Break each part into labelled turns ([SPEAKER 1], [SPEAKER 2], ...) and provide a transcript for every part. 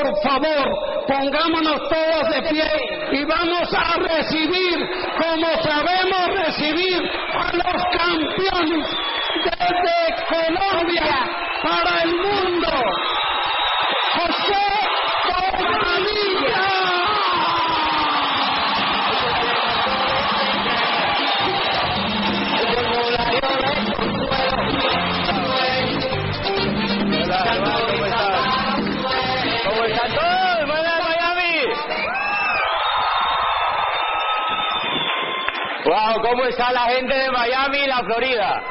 [SPEAKER 1] por favor, pongámonos todos de pie y vamos a recibir, como sabemos recibir, a los campeones desde Colombia para el mundo. José Bobadilla.
[SPEAKER 2] ¿Cómo están todos? ¡Buenas, Miami! ¡Wow! ¿Cómo está la gente de Miami y la Florida?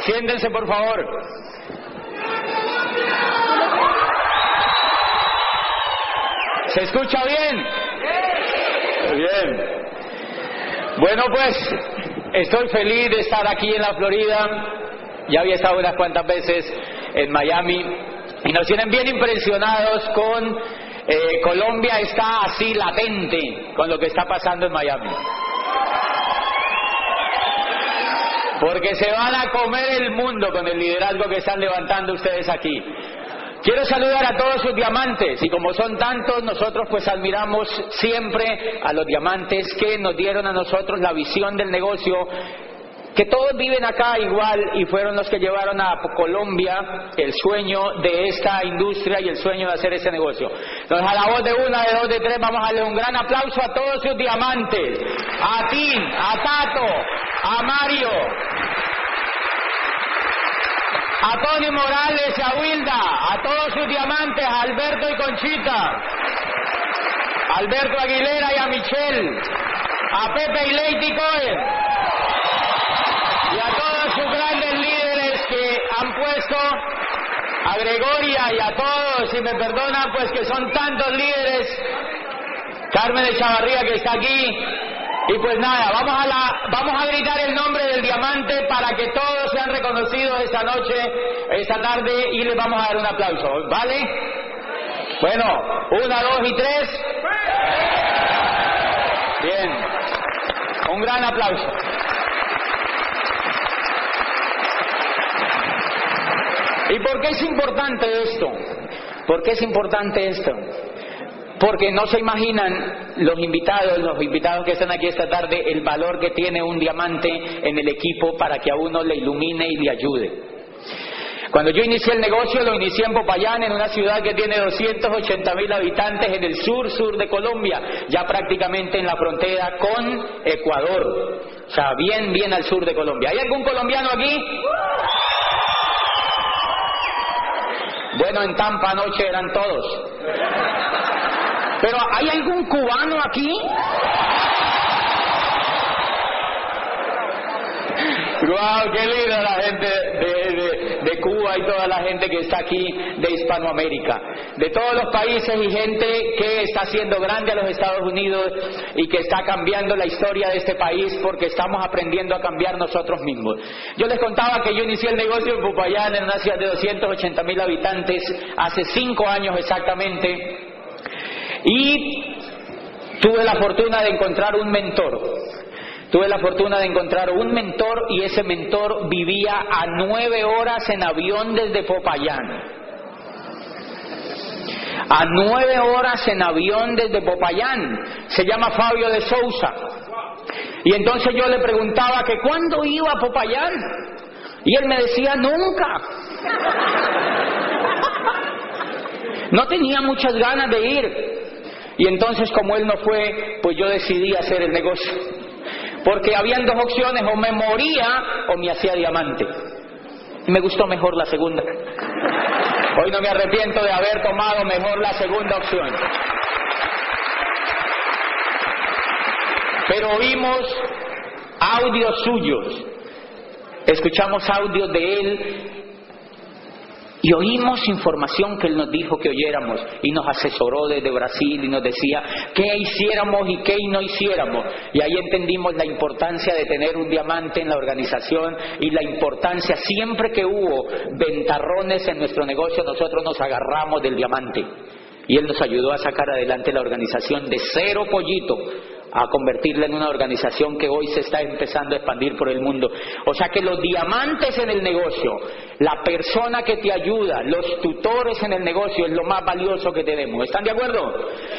[SPEAKER 2] Siéntense, por favor. ¿Se escucha bien? Bien. Bueno, pues, estoy feliz de estar aquí en la Florida. Ya había estado unas cuantas veces en Miami y nos tienen bien impresionados con Colombia está así latente con lo que está pasando en Miami. Porque se van a comer el mundo con el liderazgo que están levantando ustedes aquí. Quiero saludar a todos sus diamantes y como son tantos, nosotros pues admiramos siempre a los diamantes que nos dieron a nosotros la visión del negocio, que todos viven acá igual y fueron los que llevaron a Colombia el sueño de esta industria y el sueño de hacer este negocio. Entonces a la voz de una, de dos, de tres, vamos a darle un gran aplauso a todos sus diamantes, a Tim, a Tato, a Mario, a Tony Morales y a Wilda, a todos sus diamantes, a Alberto y Conchita, a Alberto Aguilera y a Michelle, a Pepe y Lady Cohen, y a todos sus grandes líderes que han puesto, a Gregoria y a todos, si me perdonan, pues que son tantos líderes, Carmen de Chavarría que está aquí. Y pues nada, vamos a gritar el nombre del diamante para que todos sean reconocidos esta noche, esta tarde, y les vamos a dar un aplauso, ¿vale? Bueno, 1, 2 y 3. Bien, un gran aplauso. ¿Y por qué es importante esto? ¿Por qué es importante esto? Porque no se imaginan los invitados que están aquí esta tarde, el valor que tiene un diamante en el equipo para que a uno le ilumine y le ayude. Cuando yo inicié el negocio, lo inicié en Popayán, en una ciudad que tiene 280,000 habitantes en el sur de Colombia, ya prácticamente en la frontera con Ecuador. O sea, bien al sur de Colombia. ¿Hay algún colombiano aquí? Bueno, en Tampa anoche eran todos. Pero ¿hay algún cubano aquí? ¡Guau! ¡Qué linda la gente de Cuba y toda la gente que está aquí de Hispanoamérica! De todos los países y gente que está haciendo grande a los Estados Unidos y que está cambiando la historia de este país porque estamos aprendiendo a cambiar nosotros mismos. Yo les contaba que yo inicié el negocio en Popayán, en una ciudad de 280,000 habitantes, hace 5 años exactamente. Y tuve la fortuna de encontrar un mentor. Y ese mentor vivía a 9 horas en avión desde Popayán. A 9 horas en avión desde Popayán. Se llama Fabio de Sousa. Y entonces yo le preguntaba que cuándo iba a Popayán. Y él me decía nunca. No tenía muchas ganas de ir. Y entonces como él no fue, pues yo decidí hacer el negocio. Porque habían 2 opciones, o me moría o me hacía diamante. Y me gustó mejor la segunda. Hoy no me arrepiento de haber tomado mejor la segunda opción. Pero oímos audios suyos. Escuchamos audios de él. Y oímos información que él nos dijo que oyéramos y nos asesoró desde Brasil y nos decía qué hiciéramos y qué no hiciéramos. Y ahí entendimos la importancia de tener un diamante en la organización y la importancia, siempre que hubo ventarrones en nuestro negocio, nosotros nos agarramos del diamante. Y él nos ayudó a sacar adelante la organización de 0 pollito a convertirla en una organización que hoy se está empezando a expandir por el mundo. O sea que los diamantes en el negocio, la persona que te ayuda, los tutores en el negocio es lo más valioso que tenemos. ¿Están de acuerdo?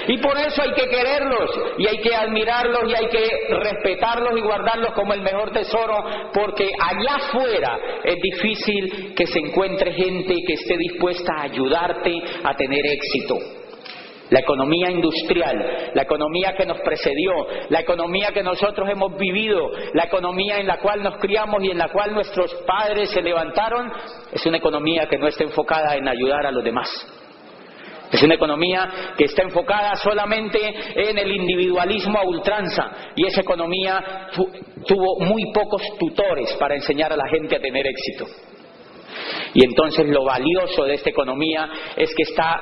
[SPEAKER 2] Y por eso hay que quererlos, y hay que admirarlos, y hay que respetarlos y guardarlos como el mejor tesoro, porque allá afuera es difícil que se encuentre gente que esté dispuesta a ayudarte a tener éxito. La economía industrial, la economía que nos precedió, la economía que nosotros hemos vivido, la economía en la cual nos criamos y en la cual nuestros padres se levantaron, es una economía que no está enfocada en ayudar a los demás. Es una economía que está enfocada solamente en el individualismo a ultranza, y esa economía tuvo muy pocos tutores para enseñar a la gente a tener éxito. Y entonces lo valioso de esta economía es que esta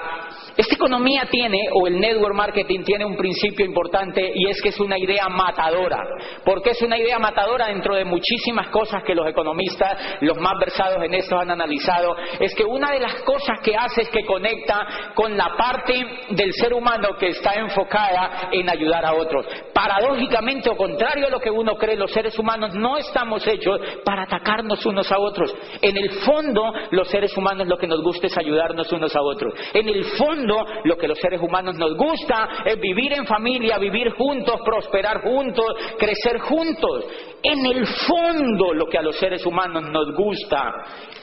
[SPEAKER 2] economía tiene, o el network marketing tiene un principio importante, y es que es una idea matadora. ¿Por qué es una idea matadora? Dentro de muchísimas cosas que los economistas, los más versados en esto, han analizado, es que una de las cosas que hace es que conecta con la parte del ser humano que está enfocada en ayudar a otros. Paradójicamente, o contrario a lo que uno cree, los seres humanos no estamos hechos para atacarnos unos a otros. En el fondo, los seres humanos lo que nos gusta es ayudarnos unos a otros. En el fondo, lo que los seres humanos nos gusta es vivir en familia, vivir juntos, prosperar juntos, crecer juntos. En el fondo, lo que a los seres humanos nos gusta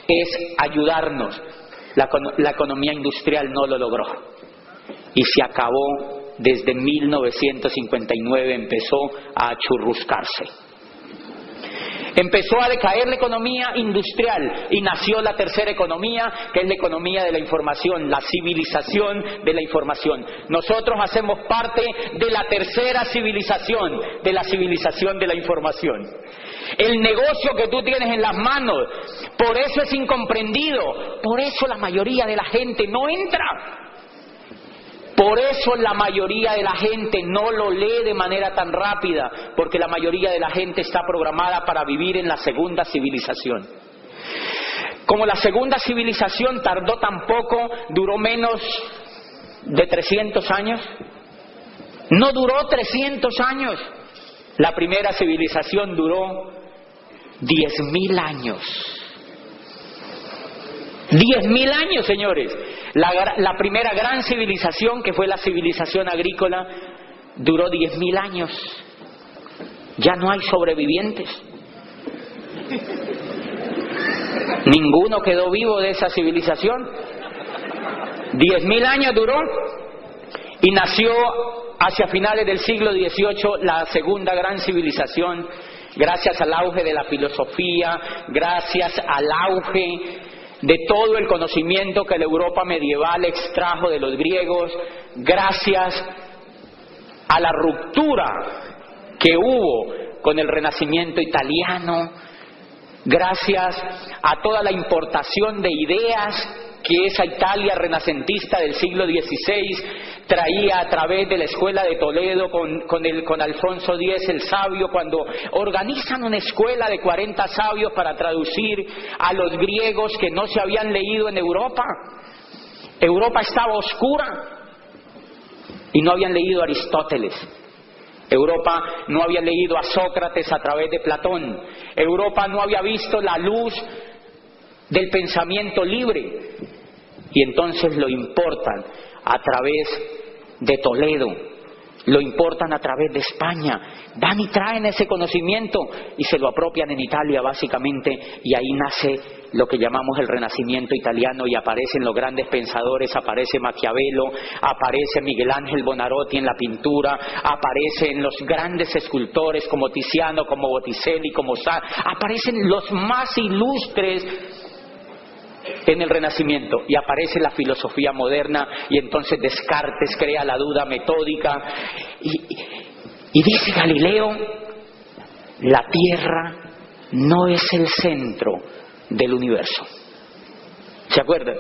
[SPEAKER 2] es ayudarnos. La economía industrial no lo logró y se acabó. Desde 1959 empezó a achurruscarse. Empezó a decaer la economía industrial y nació la tercera economía, que es la economía de la información, la civilización de la información. Nosotros hacemos parte de la tercera civilización, de la civilización de la información. El negocio que tú tienes en las manos, por eso es incomprendido, por eso la mayoría de la gente no entra. Por eso la mayoría de la gente no lo lee de manera tan rápida, porque la mayoría de la gente está programada para vivir en la segunda civilización. Como la segunda civilización tardó tan poco, duró menos de 300 años. No duró 300 años. La primera civilización duró 10.000 años. 10.000 años, señores. La primera gran civilización, que fue la civilización agrícola, duró 10.000 años. Ya no hay sobrevivientes. Ninguno quedó vivo de esa civilización. 10.000 años duró y nació hacia finales del siglo XVIII la segunda gran civilización, gracias al auge de la filosofía, gracias al auge de todo el conocimiento que la Europa medieval extrajo de los griegos, gracias a la ruptura que hubo con el Renacimiento italiano, gracias a toda la importación de ideas que esa Italia renacentista del siglo XVI traía a través de la escuela de Toledo con Alfonso X el sabio, cuando organizan una escuela de 40 sabios para traducir a los griegos que no se habían leído en Europa. Europa estaba oscura y no habían leído a Aristóteles. Europa no había leído a Sócrates a través de Platón. Europa no había visto la luz del pensamiento libre, y entonces lo importan a través de Toledo, lo importan a través de España, van y traen ese conocimiento y se lo apropian en Italia básicamente, y ahí nace lo que llamamos el Renacimiento italiano, y aparecen los grandes pensadores, aparece Maquiavelo, aparece Miguel Ángel Buonarroti en la pintura, aparecen los grandes escultores como Tiziano, como Botticelli, como aparecen los más ilustres en el Renacimiento, y aparece la filosofía moderna, y entonces Descartes crea la duda metódica, y dice Galileo: la Tierra no es el centro del universo. ¿Se acuerdan?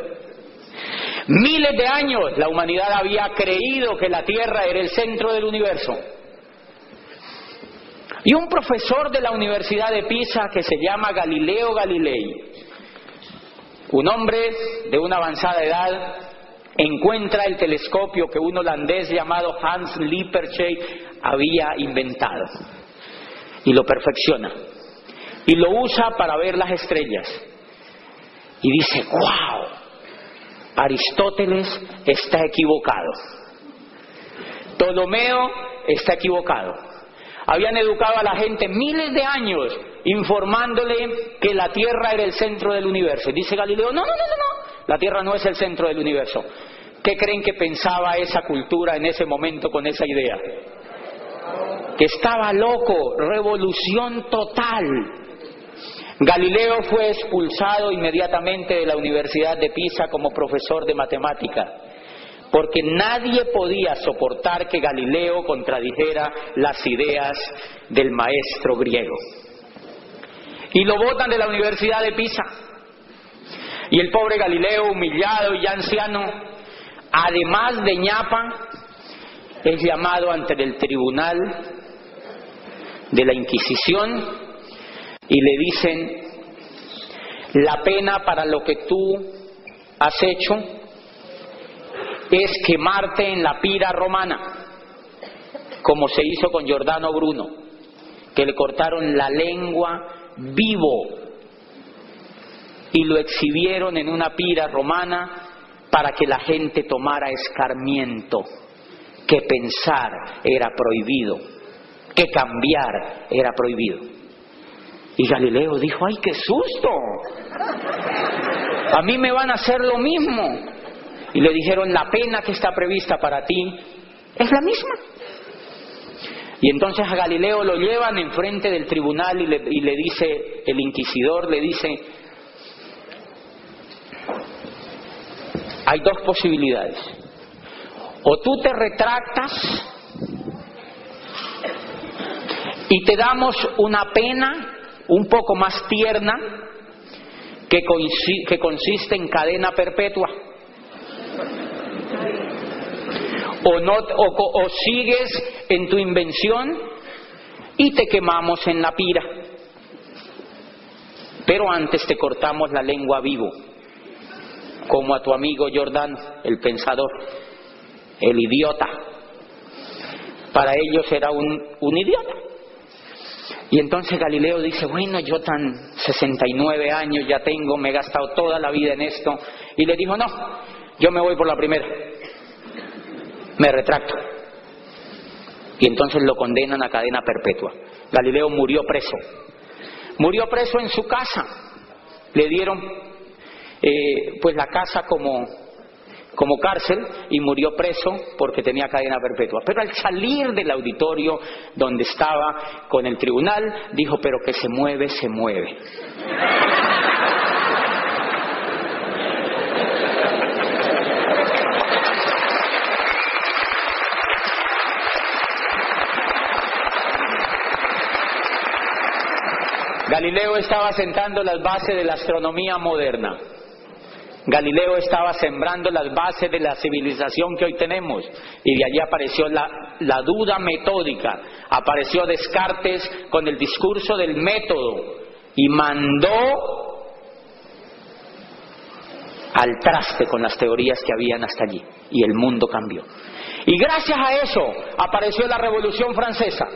[SPEAKER 2] Miles de años la humanidad había creído que la Tierra era el centro del universo. Y un profesor de la Universidad de Pisa que se llama Galileo Galilei, un hombre de una avanzada edad, encuentra el telescopio que un holandés llamado Hans Lippershey había inventado y lo perfecciona y lo usa para ver las estrellas y dice: ¡wow! Aristóteles está equivocado, Ptolomeo está equivocado. Habían educado a la gente miles de años informándole que la Tierra era el centro del universo. Dice Galileo: no, la Tierra no es el centro del universo. ¿Qué creen que pensaba esa cultura en ese momento con esa idea? Que estaba loco, revolución total. Galileo fue expulsado inmediatamente de la Universidad de Pisa como profesor de matemática, porque nadie podía soportar que Galileo contradijera las ideas del maestro griego. Y lo botan de la Universidad de Pisa. Y el pobre Galileo, humillado y ya anciano, además de ñapa, es llamado ante el tribunal de la Inquisición y le dicen: la pena para lo que tú has hecho es quemarte en la pira romana, como se hizo con Giordano Bruno, que le cortaron la lengua vivo y lo exhibieron en una pira romana para que la gente tomara escarmiento, que pensar era prohibido, que cambiar era prohibido. Y Galileo dijo: ¡ay, qué susto! A mí me van a hacer lo mismo. Y le dijeron: la pena que está prevista para ti es la misma. Y entonces a Galileo lo llevan enfrente del tribunal y le dice, el inquisidor le dice: hay dos posibilidades. O tú te retractas y te damos una pena un poco más tierna que consiste en cadena perpetua. O sigues en tu invención y te quemamos en la pira. Pero antes te cortamos la lengua vivo, como a tu amigo Giordano, el pensador, el idiota. Para ellos era un idiota. Y entonces Galileo dice: bueno, yo tan 69 años ya tengo, me he gastado toda la vida en esto. Y le dijo: no, yo me voy por la primera, me retracto. Y entonces lo condenan a cadena perpetua. Galileo murió preso en su casa. Le dieron pues la casa como cárcel y murió preso porque tenía cadena perpetua. Pero al salir del auditorio donde estaba con el tribunal, dijo: pero que se mueve, se mueve. Galileo estaba sentando las bases de la astronomía moderna. Galileo estaba sembrando las bases de la civilización que hoy tenemos, y de allí apareció la duda metódica, apareció Descartes con el discurso del método y mandó al traste con las teorías que habían hasta allí, y el mundo cambió. Y gracias a eso apareció la Revolución Francesa.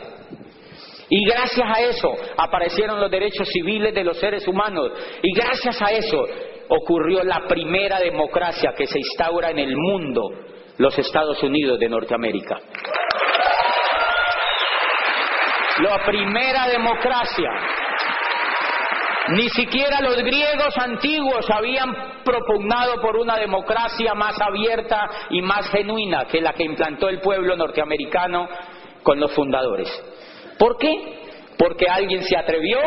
[SPEAKER 2] Y gracias a eso aparecieron los derechos civiles de los seres humanos. Y gracias a eso ocurrió la primera democracia que se instaura en el mundo, los Estados Unidos de Norteamérica. La primera democracia. Ni siquiera los griegos antiguos habían propugnado por una democracia más abierta y más genuina que la que implantó el pueblo norteamericano con los fundadores. ¿Por qué? Porque alguien se atrevió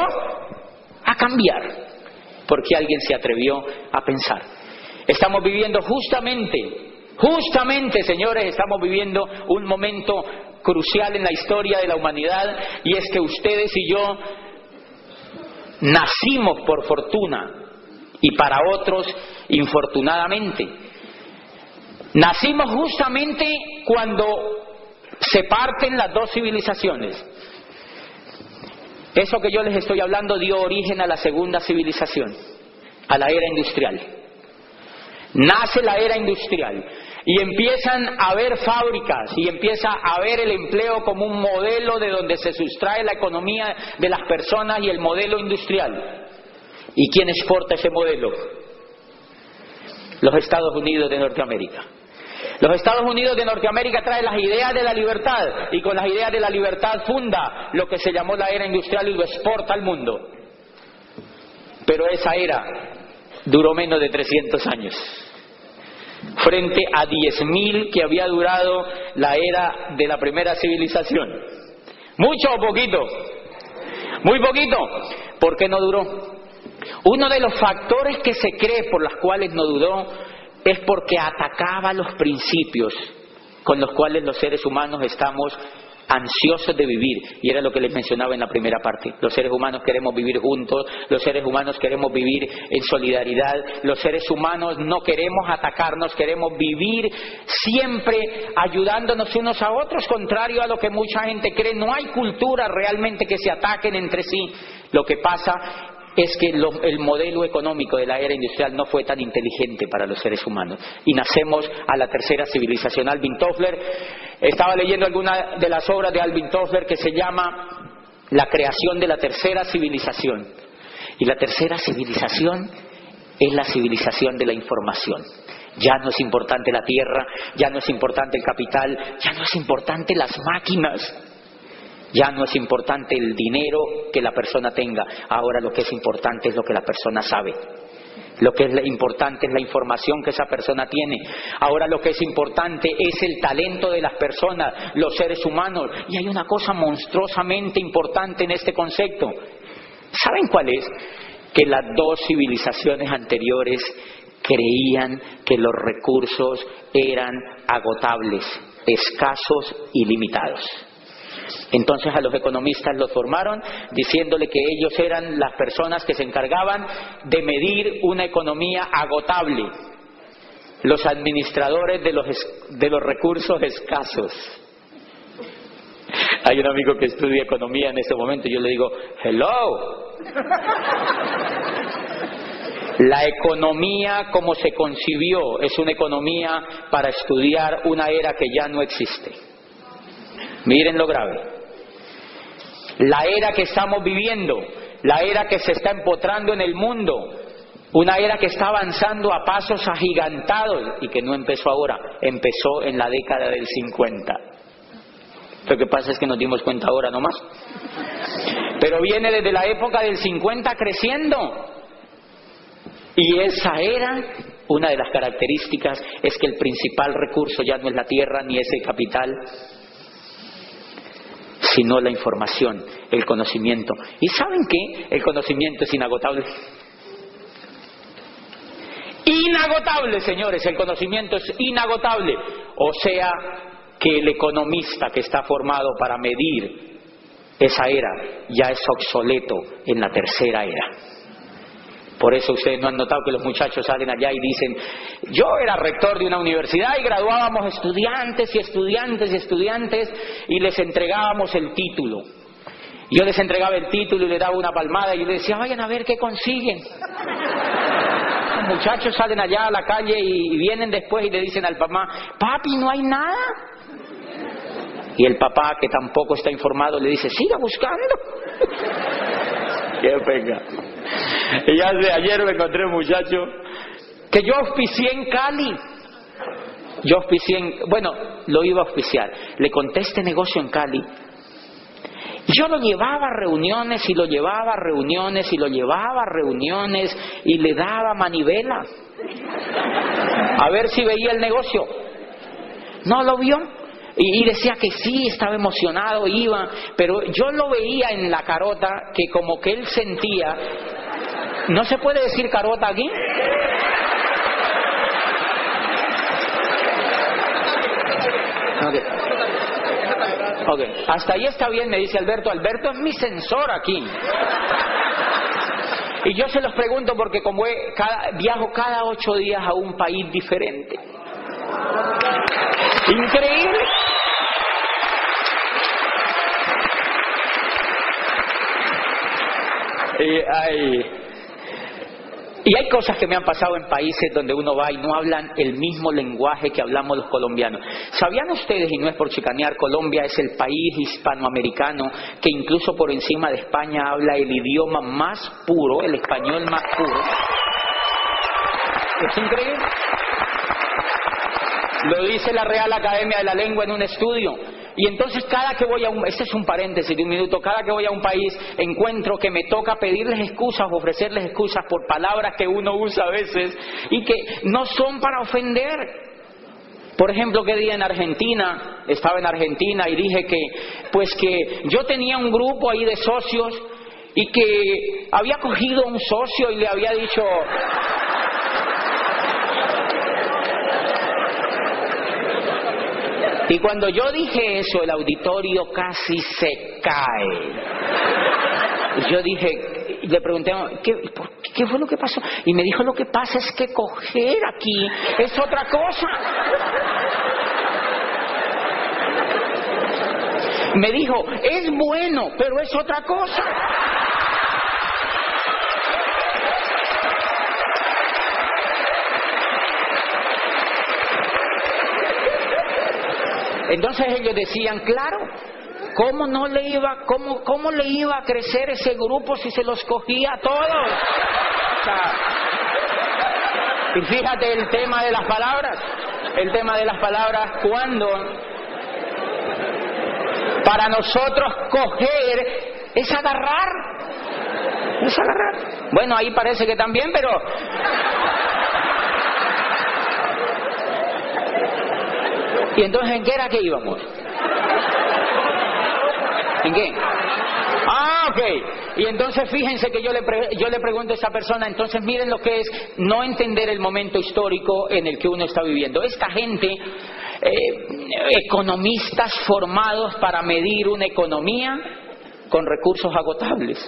[SPEAKER 2] a cambiar, porque alguien se atrevió a pensar. Estamos viviendo justamente, señores, estamos viviendo un momento crucial en la historia de la humanidad, y es que ustedes y yo nacimos por fortuna y para otros infortunadamente. Nacimos justamente cuando se parten las dos civilizaciones. Eso que yo les estoy hablando dio origen a la segunda civilización, a la era industrial. Nace la era industrial y empiezan a haber fábricas y empieza a haber el empleo como un modelo de donde se sustrae la economía de las personas y el modelo industrial. ¿Y quién exporta ese modelo? Los Estados Unidos de Norteamérica. Los Estados Unidos de Norteamérica traen las ideas de la libertad y con las ideas de la libertad funda lo que se llamó la era industrial y lo exporta al mundo. Pero esa era duró menos de 300 años, frente a 10.000 que había durado la era de la primera civilización. ¿Mucho o poquito? Muy poquito. ¿Por qué no duró? Uno de los factores que se cree por los cuales no duró es porque atacaba los principios con los cuales los seres humanos estamos ansiosos de vivir, y era lo que les mencionaba en la primera parte. Los seres humanos queremos vivir juntos, los seres humanos queremos vivir en solidaridad, los seres humanos no queremos atacarnos, queremos vivir siempre ayudándonos unos a otros, contrario a lo que mucha gente cree. No hay culturas realmente que se ataquen entre sí. Lo que pasa es que el modelo económico de la era industrial no fue tan inteligente para los seres humanos y nacemos a la tercera civilización. Alvin Toffler, estaba leyendo alguna de las obras de Alvin Toffler que se llama La creación de la tercera civilización, y la tercera civilización es la civilización de la información. Ya no es importante la tierra, ya no es importante el capital, ya no es importante las máquinas. Ya no es importante el dinero que la persona tenga. Ahora lo que es importante es lo que la persona sabe. Lo que es importante es la información que esa persona tiene. Ahora lo que es importante es el talento de las personas, los seres humanos. Y hay una cosa monstruosamente importante en este concepto. ¿Saben cuál es? Que las dos civilizaciones anteriores creían que los recursos eran agotables, escasos y limitados. Entonces a los economistas los formaron diciéndole que ellos eran las personas que se encargaban de medir una economía agotable, los administradores de los recursos escasos. Hay un amigo que estudia economía en este momento y yo le digo, hello. La economía como se concibió es una economía para estudiar una era que ya no existe. Miren lo grave. La era que estamos viviendo, la era que se está empotrando en el mundo, una era que está avanzando a pasos agigantados y que no empezó ahora, empezó en la década del 50. Lo que pasa es que nos dimos cuenta ahora nomás. Pero viene desde la época del 50 creciendo. Y esa era, una de las características es que el principal recurso ya no es la tierra ni es el capital, sino la información, el conocimiento. ¿Y saben qué? El conocimiento es inagotable. Inagotable, señores, el conocimiento es inagotable. O sea, que el economista que está formado para medir esa era ya es obsoleto en la tercera era. Por eso ustedes no han notado que los muchachos salen allá y dicen, yo era rector de una universidad y graduábamos estudiantes y estudiantes y estudiantes y les entregábamos el título. Yo les entregaba el título y les daba una palmada y yo les decía, vayan a ver qué consiguen. Los muchachos salen allá a la calle y vienen después y le dicen al papá, papi, ¿no hay nada? Y el papá, que tampoco está informado, le dice, siga buscando. ¡Qué pena! Y ayer me encontré un muchacho que yo auspicié en Cali. Lo iba a auspiciar. Le conté este negocio en Cali. Y yo lo llevaba a reuniones y lo llevaba a reuniones y lo llevaba a reuniones y le daba manivela. A ver si veía el negocio. No lo vio. Y decía que sí, estaba emocionado, iba, pero yo lo veía en la carota que como que él sentía, ¿no se puede decir carota aquí? Ok, hasta ahí está bien, me dice Alberto. Alberto es mi sensor aquí. Y yo se los pregunto porque como viajo cada 8 días a un país diferente. Increíble. Y hay cosas que me han pasado en países donde uno va y no hablan el mismo lenguaje que hablamos los colombianos. ¿Sabían ustedes, y no es por chicanear, Colombia es el país hispanoamericano que incluso por encima de España habla el idioma más puro, el español más puro? Es increíble. Lo dice la Real Academia de la Lengua en un estudio. Y entonces cada que voy a este es un paréntesis de un minuto, cada que voy a un país encuentro que me toca pedirles excusas, ofrecerles excusas por palabras que uno usa a veces y que no son para ofender. Por ejemplo, que día estaba en Argentina y dije que yo tenía un grupo ahí de socios y que había cogido un socio y le había dicho... Y cuando yo dije eso, el auditorio casi se cae. Yo dije, le pregunté, ¿qué fue lo que pasó? Y me dijo, lo que pasa es que coger aquí es otra cosa. Me dijo, es bueno, pero es otra cosa. Entonces ellos decían, claro, ¿cómo le iba a crecer ese grupo si se los cogía a todos? O sea, y fíjate el tema de las palabras, cuando para nosotros coger es agarrar. Bueno, ahí parece que también, pero... ¿Y entonces en qué era que íbamos? ¿En qué? Ok. Y entonces fíjense que yo le pregunto a esa persona, entonces miren lo que es no entender el momento histórico en el que uno está viviendo. Esta gente, economistas formados para medir una economía con recursos agotables.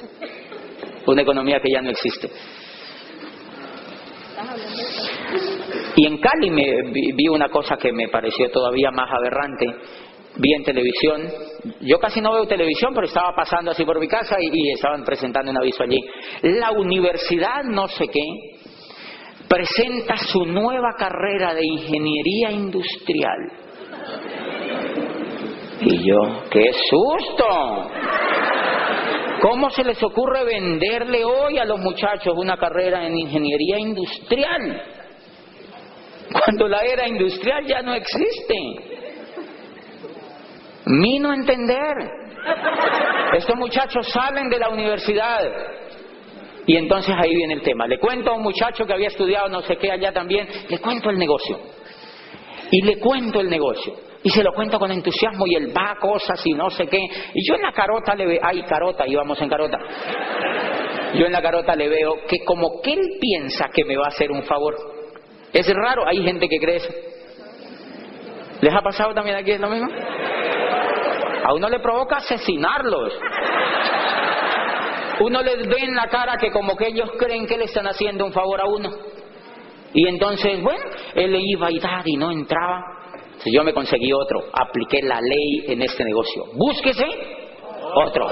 [SPEAKER 2] Una economía que ya no existe. Y en Cali vi una cosa que me pareció todavía más aberrante. Vi en televisión, yo casi no veo televisión, pero estaba pasando así por mi casa y estaban presentando un aviso allí. La universidad no sé qué presenta su nueva carrera de ingeniería industrial. Y yo, ¡qué susto! ¿Cómo se les ocurre venderle hoy a los muchachos una carrera en ingeniería industrial? Cuando la era industrial ya no existe. Mi no entender. Estos muchachos salen de la universidad. Y entonces ahí viene el tema. Le cuento a un muchacho que había estudiado no sé qué allá también, le cuento el negocio. Y se lo cuento con entusiasmo y él va a cosas y no sé qué. Y yo en la carota le veo, íbamos en carota. Yo en la carota le veo que como que él piensa que me va a hacer un favor. Es raro, hay gente que cree eso. ¿Les ha pasado también aquí es lo mismo? A uno le provoca asesinarlos. Uno les ve en la cara que como que ellos creen que le están haciendo un favor a uno. Y entonces, bueno, él le iba a dar y no entraba. Entonces yo me conseguí otro. Apliqué la ley en este negocio. Búsquese otro.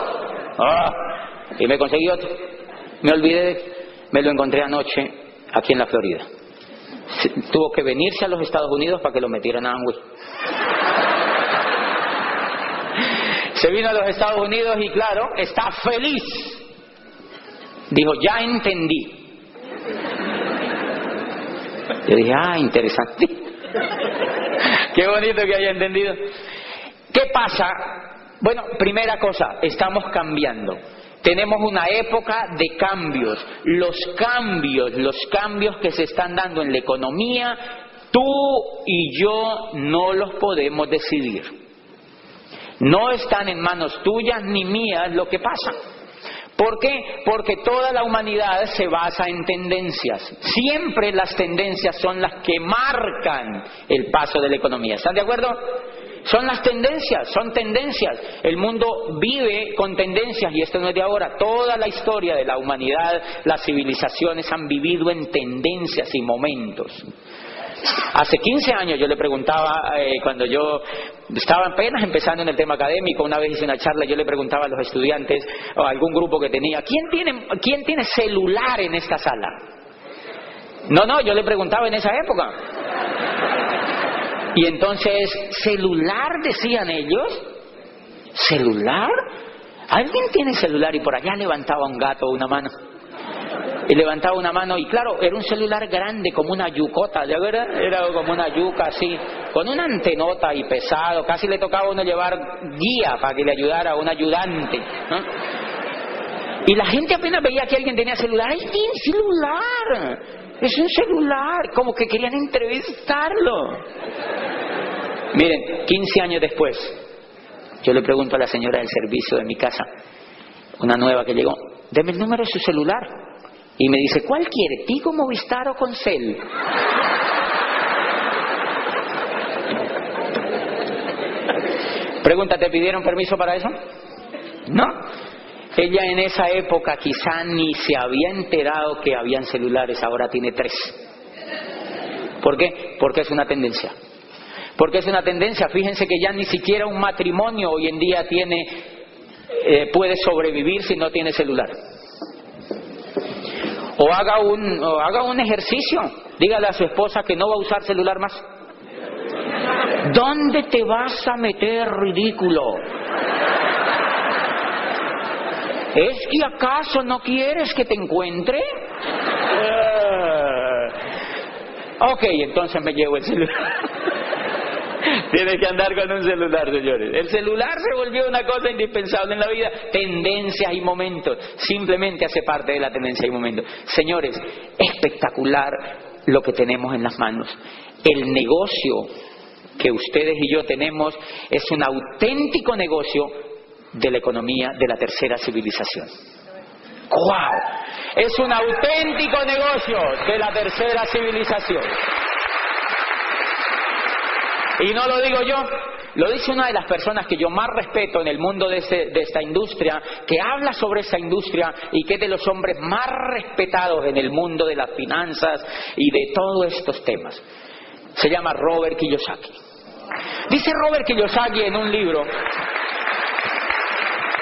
[SPEAKER 2] Y me conseguí otro. Me lo encontré anoche aquí en la Florida. Tuvo que venirse a los Estados Unidos para que lo metieran a Amway. Se vino a los Estados Unidos y claro, está feliz. Dijo, ya entendí. Yo dije, interesante. Qué bonito que haya entendido. ¿Qué pasa? Bueno, primera cosa, estamos cambiando. Tenemos una época de cambios. Los cambios que se están dando en la economía, tú y yo no los podemos decidir. No están en manos tuyas ni mías lo que pasa. ¿Por qué? Porque toda la humanidad se basa en tendencias. Siempre las tendencias son las que marcan el paso de la economía. ¿Están de acuerdo? Son las tendencias, son tendencias. El mundo vive con tendencias y esto no es de ahora. Toda la historia de la humanidad, las civilizaciones han vivido en tendencias y momentos. Hace 15 años yo le preguntaba, cuando yo estaba apenas empezando en el tema académico, una vez hice una charla, yo le preguntaba a los estudiantes o a algún grupo que tenía, ¿quién tiene celular en esta sala? No, yo le preguntaba en esa época. Y entonces, ¿celular decían ellos? ¿Celular? ¿Alguien tiene celular? Y por allá levantaba un gato una mano. Y levantaba una mano y claro, era un celular grande como una yucota, ¿de verdad? Era como una yuca así, con una antenota y pesado, casi le tocaba a uno llevar guía para que le ayudara a un ayudante, ¿no? Y la gente apenas veía que alguien tenía celular. ¡Ay, tiene celular! Es un celular, como que querían entrevistarlo. Miren, 15 años después, yo le pregunto a la señora del servicio de mi casa, una nueva que llegó, deme el número de su celular. Y me dice, ¿cuál quiere? ¿Tigo, Movistar o Concel? Pregunta, ¿te pidieron permiso para eso? No. Ella en esa época quizá ni se había enterado que habían celulares, ahora tiene 3. ¿Por qué? Porque es una tendencia. Porque es una tendencia. Fíjense que ya ni siquiera un matrimonio hoy en día puede sobrevivir si no tiene celular. O haga un ejercicio. Dígale a su esposa que no va a usar celular más. ¿Dónde te vas a meter, ridículo? ¿Es que acaso no quieres que te encuentre? Ok, entonces me llevo el celular. Tienes que andar con un celular, señores. El celular se volvió una cosa indispensable en la vida. Tendencias y momentos. Simplemente hace parte de la tendencia y momento. Señores, espectacular lo que tenemos en las manos. El negocio que ustedes y yo tenemos es un auténtico negocio de la economía de la tercera civilización. ¡Wow! Es un auténtico negocio de la tercera civilización. Y no lo digo yo, lo dice una de las personas que yo más respeto en el mundo de esta industria, que habla sobre esta industria y que es de los hombres más respetados en el mundo de las finanzas y de todos estos temas. Se llama Robert Kiyosaki. Dice Robert Kiyosaki en un libro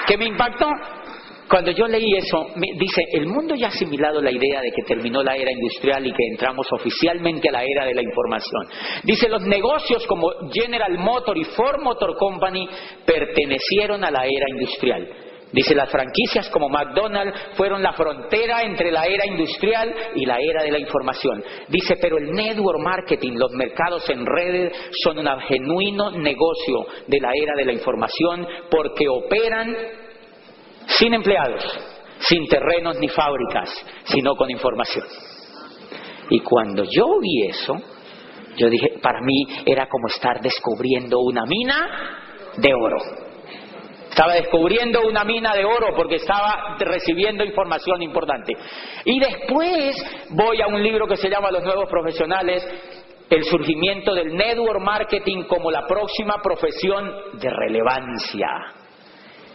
[SPEAKER 2] que me impactó. Cuando yo leí eso, dice, el mundo ya ha asimilado la idea de que terminó la era industrial y que entramos oficialmente a la era de la información. Dice, los negocios como General Motors y Ford Motor Company pertenecieron a la era industrial. Dice, las franquicias como McDonald's fueron la frontera entre la era industrial y la era de la información. Dice, pero el network marketing, los mercados en redes, son un genuino negocio de la era de la información porque operan sin empleados, sin terrenos ni fábricas, sino con información. Y cuando yo vi eso, yo dije, para mí era como estar descubriendo una mina de oro. Estaba descubriendo una mina de oro porque estaba recibiendo información importante. Y después voy a un libro que se llama Los Nuevos Profesionales, el surgimiento del network marketing como la próxima profesión de relevancia.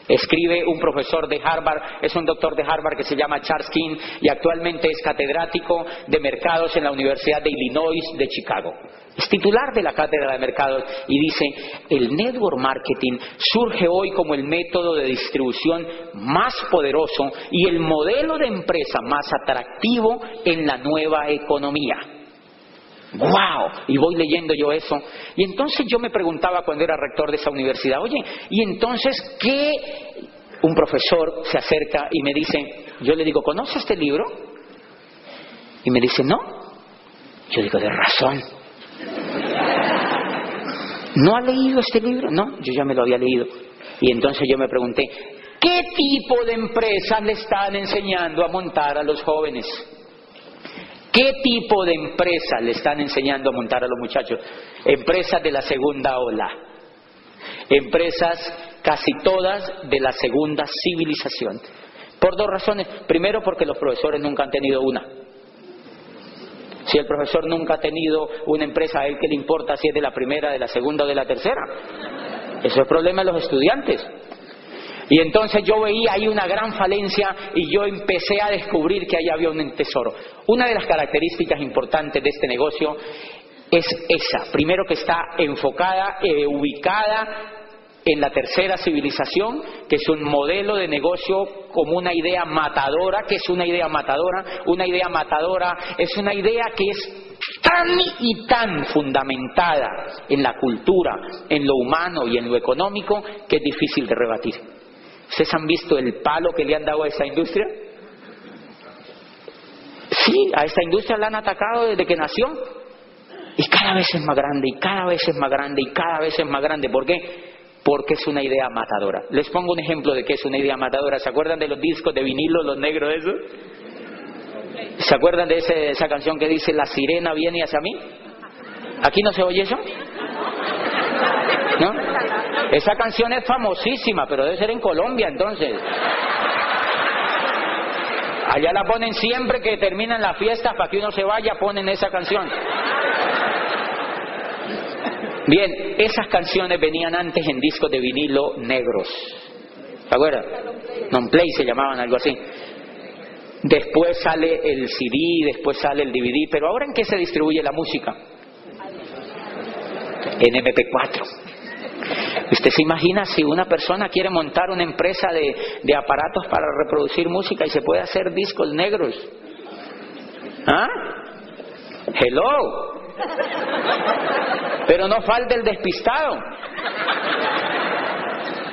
[SPEAKER 2] Escribe un profesor de Harvard, es un doctor de Harvard que se llama Charles King y actualmente es catedrático de mercados en la Universidad de Illinois de Chicago. Es titular de la cátedra de mercados y dice, el network marketing surge hoy como el método de distribución más poderoso y el modelo de empresa más atractivo en la nueva economía. ¡Wow! Y voy leyendo yo eso. Y entonces yo me preguntaba cuando era rector de esa universidad, oye, ¿y entonces qué? Un profesor se acerca y me dice, yo le digo, ¿conoce este libro? Y me dice, no. Yo digo, de razón. ¿No ha leído este libro? No, yo ya me lo había leído. Y entonces yo me pregunté, ¿qué tipo de empresas le están enseñando a montar a los jóvenes? ¿Qué tipo de empresas le están enseñando a montar a los muchachos? Empresas de la segunda ola. Empresas casi todas de la segunda civilización. Por dos razones. Primero, porque los profesores nunca han tenido una. Si el profesor nunca ha tenido una empresa, ¿a él qué le importa si es de la primera, de la segunda o de la tercera? Eso es problema de los estudiantes. Y entonces yo veía ahí una gran falencia y yo empecé a descubrir que ahí había un tesoro. Una de las características importantes de este negocio es esa. Primero, que está enfocada, ubicada en la tercera civilización, que es un modelo de negocio como una idea matadora. ¿Qué es una idea matadora? Una idea matadora es una idea que es tan y tan fundamentada en la cultura, en lo humano y en lo económico, que es difícil de rebatir. ¿Ustedes han visto el palo que le han dado a esta industria? Sí, a esta industria la han atacado desde que nació. Y cada vez es más grande, y cada vez es más grande, y cada vez es más grande. ¿Por qué? Porque es una idea matadora. Les pongo un ejemplo de qué es una idea matadora. ¿Se acuerdan de los discos de vinilo, los negros esos? ¿Se acuerdan de esa canción que dice "La sirena viene hacia mí"? ¿Aquí no se oye eso? ¿No? Esa canción es famosísima, pero debe ser en Colombia entonces. Allá la ponen siempre que terminan las fiestas, para que uno se vaya, ponen esa canción. Bien, esas canciones venían antes en discos de vinilo negros. ¿Se acuerdan? Non-play se llamaban, algo así. Después sale el CD, después sale el DVD. Pero ahora, ¿en qué se distribuye la música? En MP4. ¿Usted se imagina si una persona quiere montar una empresa de aparatos para reproducir música y se puede hacer discos negros? ¿Ah? Hello. Pero no falta el despistado.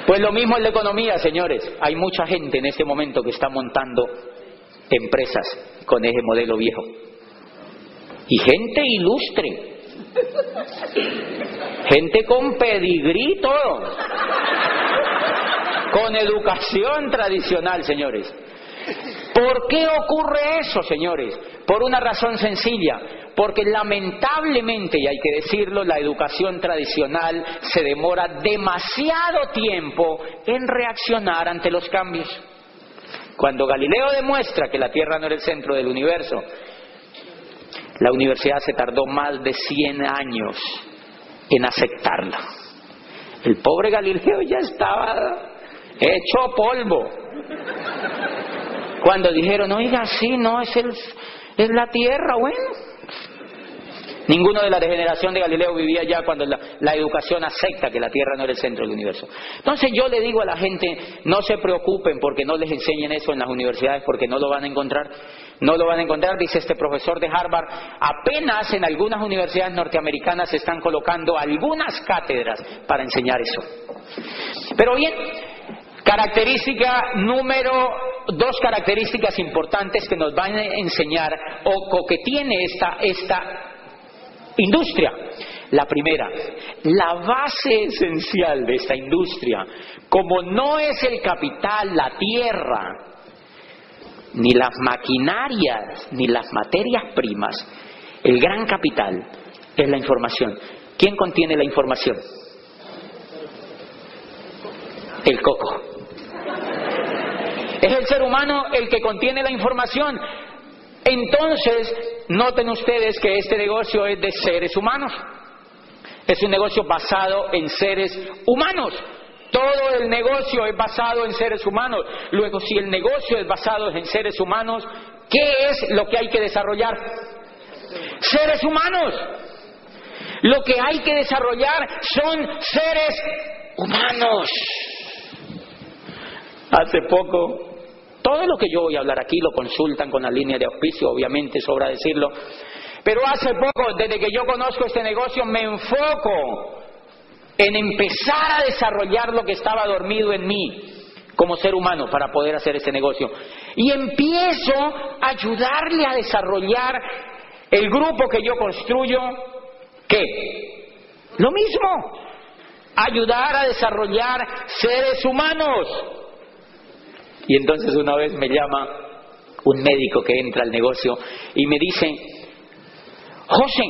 [SPEAKER 2] Pues lo mismo en la economía, señores. Hay mucha gente en este momento que está montando empresas con ese modelo viejo. Y gente ilustre. Gente con pedigrí, todo. Con educación tradicional, señores. ¿Por qué ocurre eso, señores? Por una razón sencilla. Porque lamentablemente, y hay que decirlo, la educación tradicional se demora demasiado tiempo en reaccionar ante los cambios. Cuando Galileo demuestra que la Tierra no era el centro del universo, la universidad se tardó más de 100 años en aceptarla. El pobre Galileo ya estaba hecho polvo. Cuando dijeron, oiga, sí, no, es la Tierra, bueno. Ninguno de la generación de Galileo vivía ya cuando la educación acepta que la Tierra no era el centro del universo. Entonces yo le digo a la gente, no se preocupen porque no les enseñen eso en las universidades, porque no lo van a encontrar. No lo van a encontrar, dice este profesor de Harvard. Apenas en algunas universidades norteamericanas se están colocando algunas cátedras para enseñar eso. Pero bien, dos características importantes que nos van a enseñar o que tiene esta industria. La primera, la base esencial de esta industria, como no es el capital, la tierra, ni las maquinarias, ni las materias primas, el gran capital es la información. ¿Quién contiene la información? El coco. Es el ser humano el que contiene la información. Entonces, noten ustedes que este negocio es de seres humanos. Es un negocio basado en seres humanos. Todo el negocio es basado en seres humanos. Luego, si el negocio es basado en seres humanos, ¿qué es lo que hay que desarrollar? Seres humanos. Lo que hay que desarrollar son seres humanos. Hace poco, todo lo que yo voy a hablar aquí lo consultan con la línea de auspicio, obviamente sobra decirlo, pero hace poco, desde que yo conozco este negocio, me enfoco en empezar a desarrollar lo que estaba dormido en mí como ser humano para poder hacer este negocio. Y empiezo a ayudarle a desarrollar el grupo que yo construyo. ¿Qué? Lo mismo, ayudar a desarrollar seres humanos. Y entonces una vez me llama un médico que entra al negocio y me dice, José,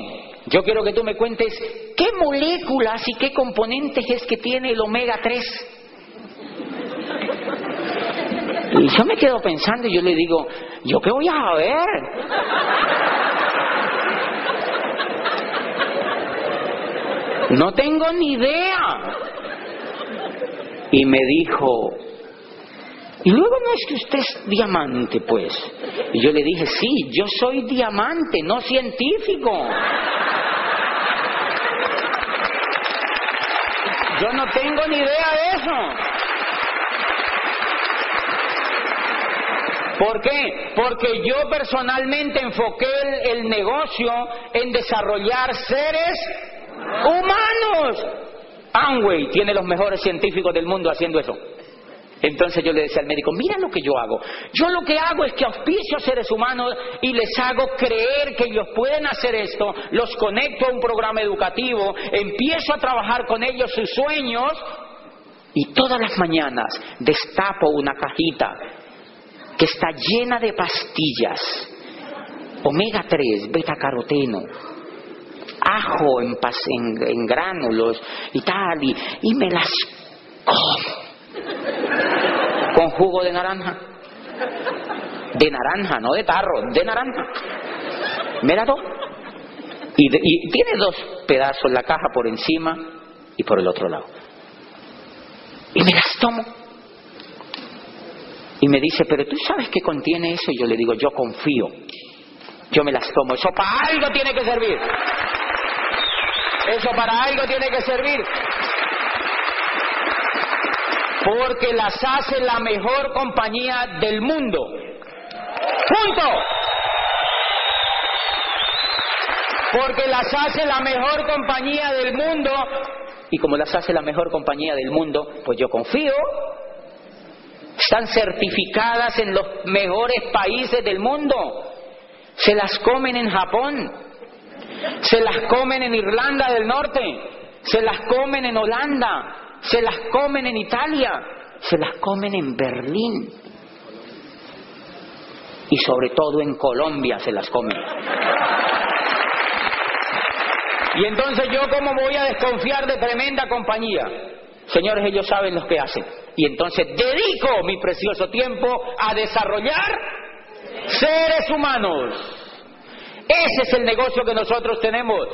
[SPEAKER 2] yo quiero que tú me cuentes qué moléculas y qué componentes es que tiene el omega 3. Y yo me quedo pensando y yo le digo, ¿yo qué voy a ver? No tengo ni idea. Y me dijo, y luego no es que usted es diamante, pues. Y yo le dije, sí, yo soy diamante, no científico. Yo no tengo ni idea de eso. ¿Por qué? Porque yo personalmente enfoqué el negocio en desarrollar seres humanos. Amway tiene los mejores científicos del mundo haciendo eso. Entonces yo le decía al médico, mira lo que yo hago. Yo lo que hago es que auspicio a seres humanos y les hago creer que ellos pueden hacer esto, los conecto a un programa educativo, empiezo a trabajar con ellos sus sueños y todas las mañanas destapo una cajita que está llena de pastillas, omega 3, beta-caroteno, ajo en gránulos y tal, y me las como. Con jugo de naranja. De naranja, no de tarro, de naranja. Me la doy. Y tiene 2 pedazos la caja por encima y por el otro lado. Y me las tomo. Y me dice, pero ¿tú sabes qué contiene eso? Y yo le digo, yo confío. Yo me las tomo. Eso para algo tiene que servir. Eso para algo tiene que servir. Porque las hace la mejor compañía del mundo. ¡Punto! Porque las hace la mejor compañía del mundo. Y como las hace la mejor compañía del mundo, pues yo confío. Están certificadas en los mejores países del mundo. Se las comen en Japón. Se las comen en Irlanda del Norte. Se las comen en Holanda. Se las comen en Italia, se las comen en Berlín y sobre todo en Colombia se las comen. Y entonces yo, ¿cómo voy a desconfiar de tremenda compañía? Señores, ellos saben lo que hacen. Y entonces dedico mi precioso tiempo a desarrollar seres humanos. Ese es el negocio que nosotros tenemos.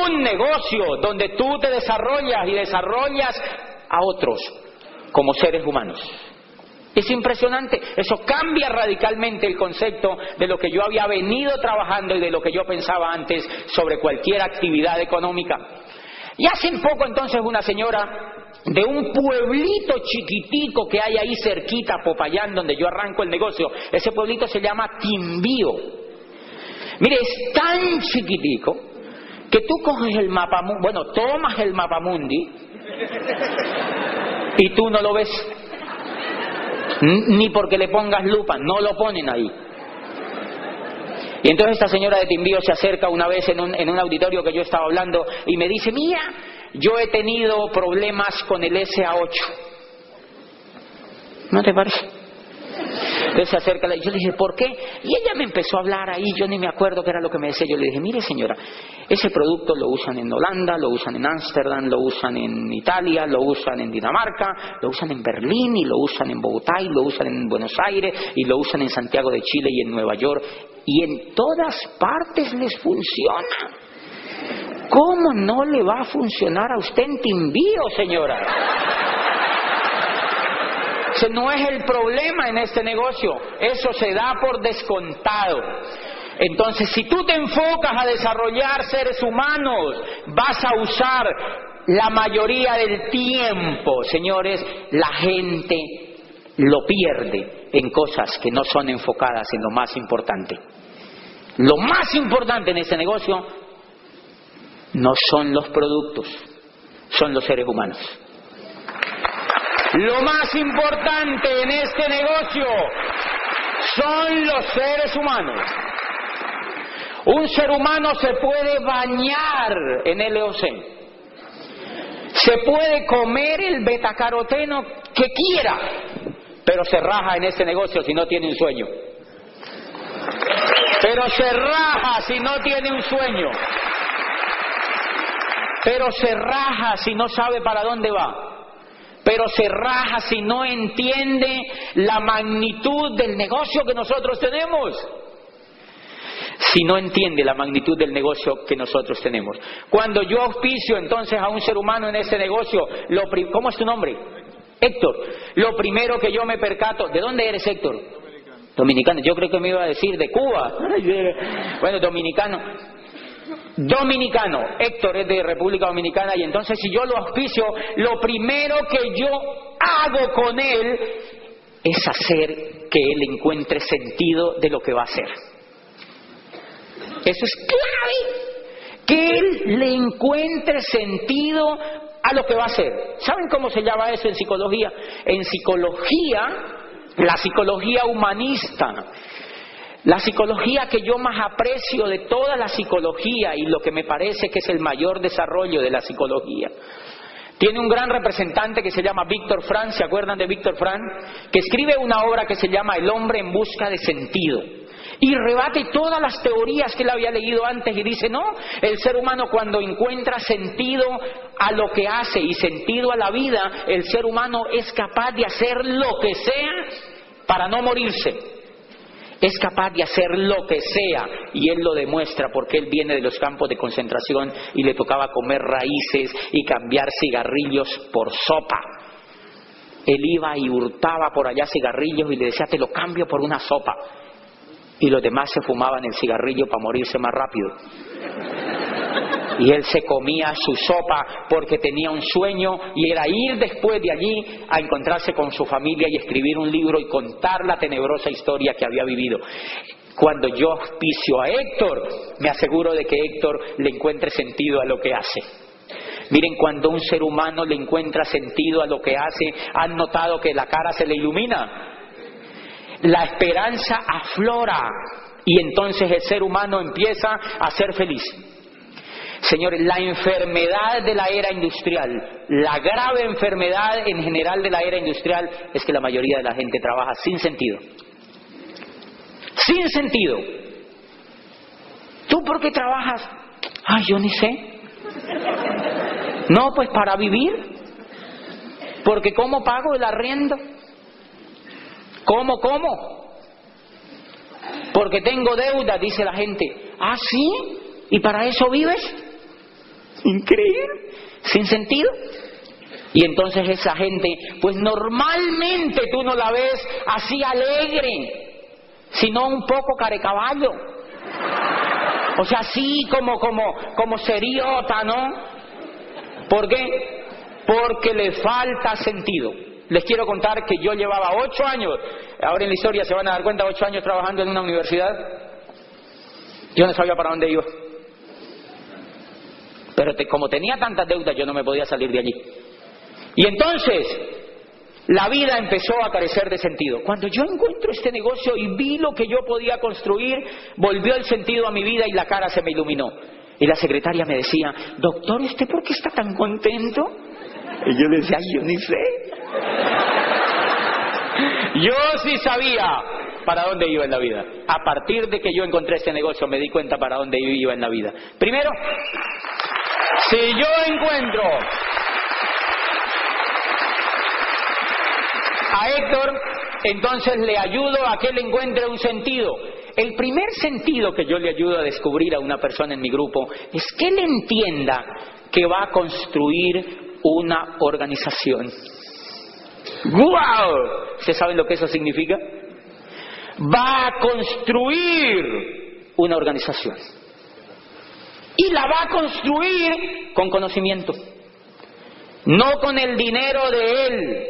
[SPEAKER 2] Un negocio donde tú te desarrollas y desarrollas a otros como seres humanos. Es impresionante. Eso cambia radicalmente el concepto de lo que yo había venido trabajando y de lo que yo pensaba antes sobre cualquier actividad económica. Y hace poco entonces una señora de un pueblito chiquitico que hay ahí cerquita, Popayán, donde yo arranco el negocio. Ese pueblito se llama Timbío. Mire, es tan chiquitico que tú coges el mapamundi, bueno, tomas el mapamundi y tú no lo ves, ni porque le pongas lupa, no lo ponen ahí. Y entonces esta señora de Timbío se acerca una vez en un auditorio que yo estaba hablando y me dice, mira, yo he tenido problemas con el SA8. ¿No te parece? Entonces se acerca y yo le dije, ¿por qué? Y ella me empezó a hablar ahí, yo ni me acuerdo qué era lo que me decía. Yo le dije, mire señora, ese producto lo usan en Holanda, lo usan en Ámsterdam, lo usan en Italia, lo usan en Dinamarca, lo usan en Berlín y lo usan en Bogotá y lo usan en Buenos Aires y lo usan en Santiago de Chile y en Nueva York y en todas partes les funciona. ¿Cómo no le va a funcionar a usted en Timbío, señora? Ese no es el problema en este negocio, eso se da por descontado. Entonces, si tú te enfocas a desarrollar seres humanos, vas a usar la mayoría del tiempo, señores, la gente lo pierde en cosas que no son enfocadas en lo más importante. Lo más importante en este negocio no son los productos, son los seres humanos. Lo más importante en este negocio son los seres humanos. Un ser humano se puede bañar en LOC, se puede comer el betacaroteno que quiera, pero se raja en este negocio si no tiene un sueño. Pero se raja si no tiene un sueño. Pero se raja si no sabe para dónde va. Pero se raja si no entiende la magnitud del negocio que nosotros tenemos. Si no entiende la magnitud del negocio que nosotros tenemos. Cuando yo auspicio entonces a un ser humano en ese negocio, ¿cómo es tu nombre? Héctor. Lo primero que yo me percato, ¿de dónde eres, Héctor? Dominicano. Yo creo que me iba a decir de Cuba. Bueno, dominicano. dominicano. Héctor es de República Dominicana y entonces si yo lo auspicio, lo primero que yo hago con él es hacer que él encuentre sentido de lo que va a hacer. Eso es clave, que él le encuentre sentido a lo que va a hacer. ¿Saben cómo se llama eso en psicología? En psicología, la psicología humanista, la psicología que yo más aprecio de toda la psicología y lo que me parece que es el mayor desarrollo de la psicología, tiene un gran representante que se llama Víctor Frank. ¿Se acuerdan de Víctor Frank? Que escribe una obra que se llama El hombre en busca de sentido. Y rebate todas las teorías que él había leído antes y dice, no, el ser humano cuando encuentra sentido a lo que hace y sentido a la vida, el ser humano es capaz de hacer lo que sea para no morirse. Es capaz de hacer lo que sea, y él lo demuestra porque él viene de los campos de concentración y le tocaba comer raíces y cambiar cigarrillos por sopa. Él iba y hurtaba por allá cigarrillos y le decía, te lo cambio por una sopa. Y los demás se fumaban el cigarrillo para morirse más rápido. Y él se comía su sopa porque tenía un sueño y era ir después de allí a encontrarse con su familia y escribir un libro y contar la tenebrosa historia que había vivido. Cuando yo auspicio a Héctor, me aseguro de que Héctor le encuentre sentido a lo que hace. Miren, cuando un ser humano le encuentra sentido a lo que hace, ¿han notado que la cara se le ilumina? La esperanza aflora y entonces el ser humano empieza a ser feliz. Señores, la enfermedad de la era industrial, la grave enfermedad en general de la era industrial es que la mayoría de la gente trabaja sin sentido. Sin sentido. ¿Tú por qué trabajas? Ay, yo ni sé. No, pues para vivir. Porque ¿cómo pago el arriendo? ¿Cómo? Porque tengo deuda, dice la gente. ¿Ah, sí? ¿Y para eso vives? Increíble, sin sentido. Y entonces esa gente, pues normalmente tú no la ves así alegre, sino un poco carecaballo. O sea, así como seriota, ¿no? ¿Por qué? Porque le falta sentido. Les quiero contar que yo llevaba 8 años, ahora en la historia se van a dar cuenta, 8 años trabajando en una universidad. Yo no sabía para dónde iba. Pero como tenía tantas deudas, yo no me podía salir de allí. Y entonces, la vida empezó a carecer de sentido. Cuando yo encuentro este negocio y vi lo que yo podía construir, volvió el sentido a mi vida y la cara se me iluminó. Y la secretaria me decía, doctor, ¿usted por qué está tan contento? Y yo le decía, ay, yo ni sé. Yo sí sabía para dónde iba en la vida. A partir de que yo encontré este negocio, me di cuenta para dónde iba en la vida. Primero, si yo encuentro a Héctor, entonces le ayudo a que él encuentre un sentido. El primer sentido que yo le ayudo a descubrir a una persona en mi grupo es que él entienda que va a construir una organización. ¡Guau! ¿Ustedes saben lo que eso significa? Va a construir una organización. Y la va a construir con conocimiento. No con el dinero de él.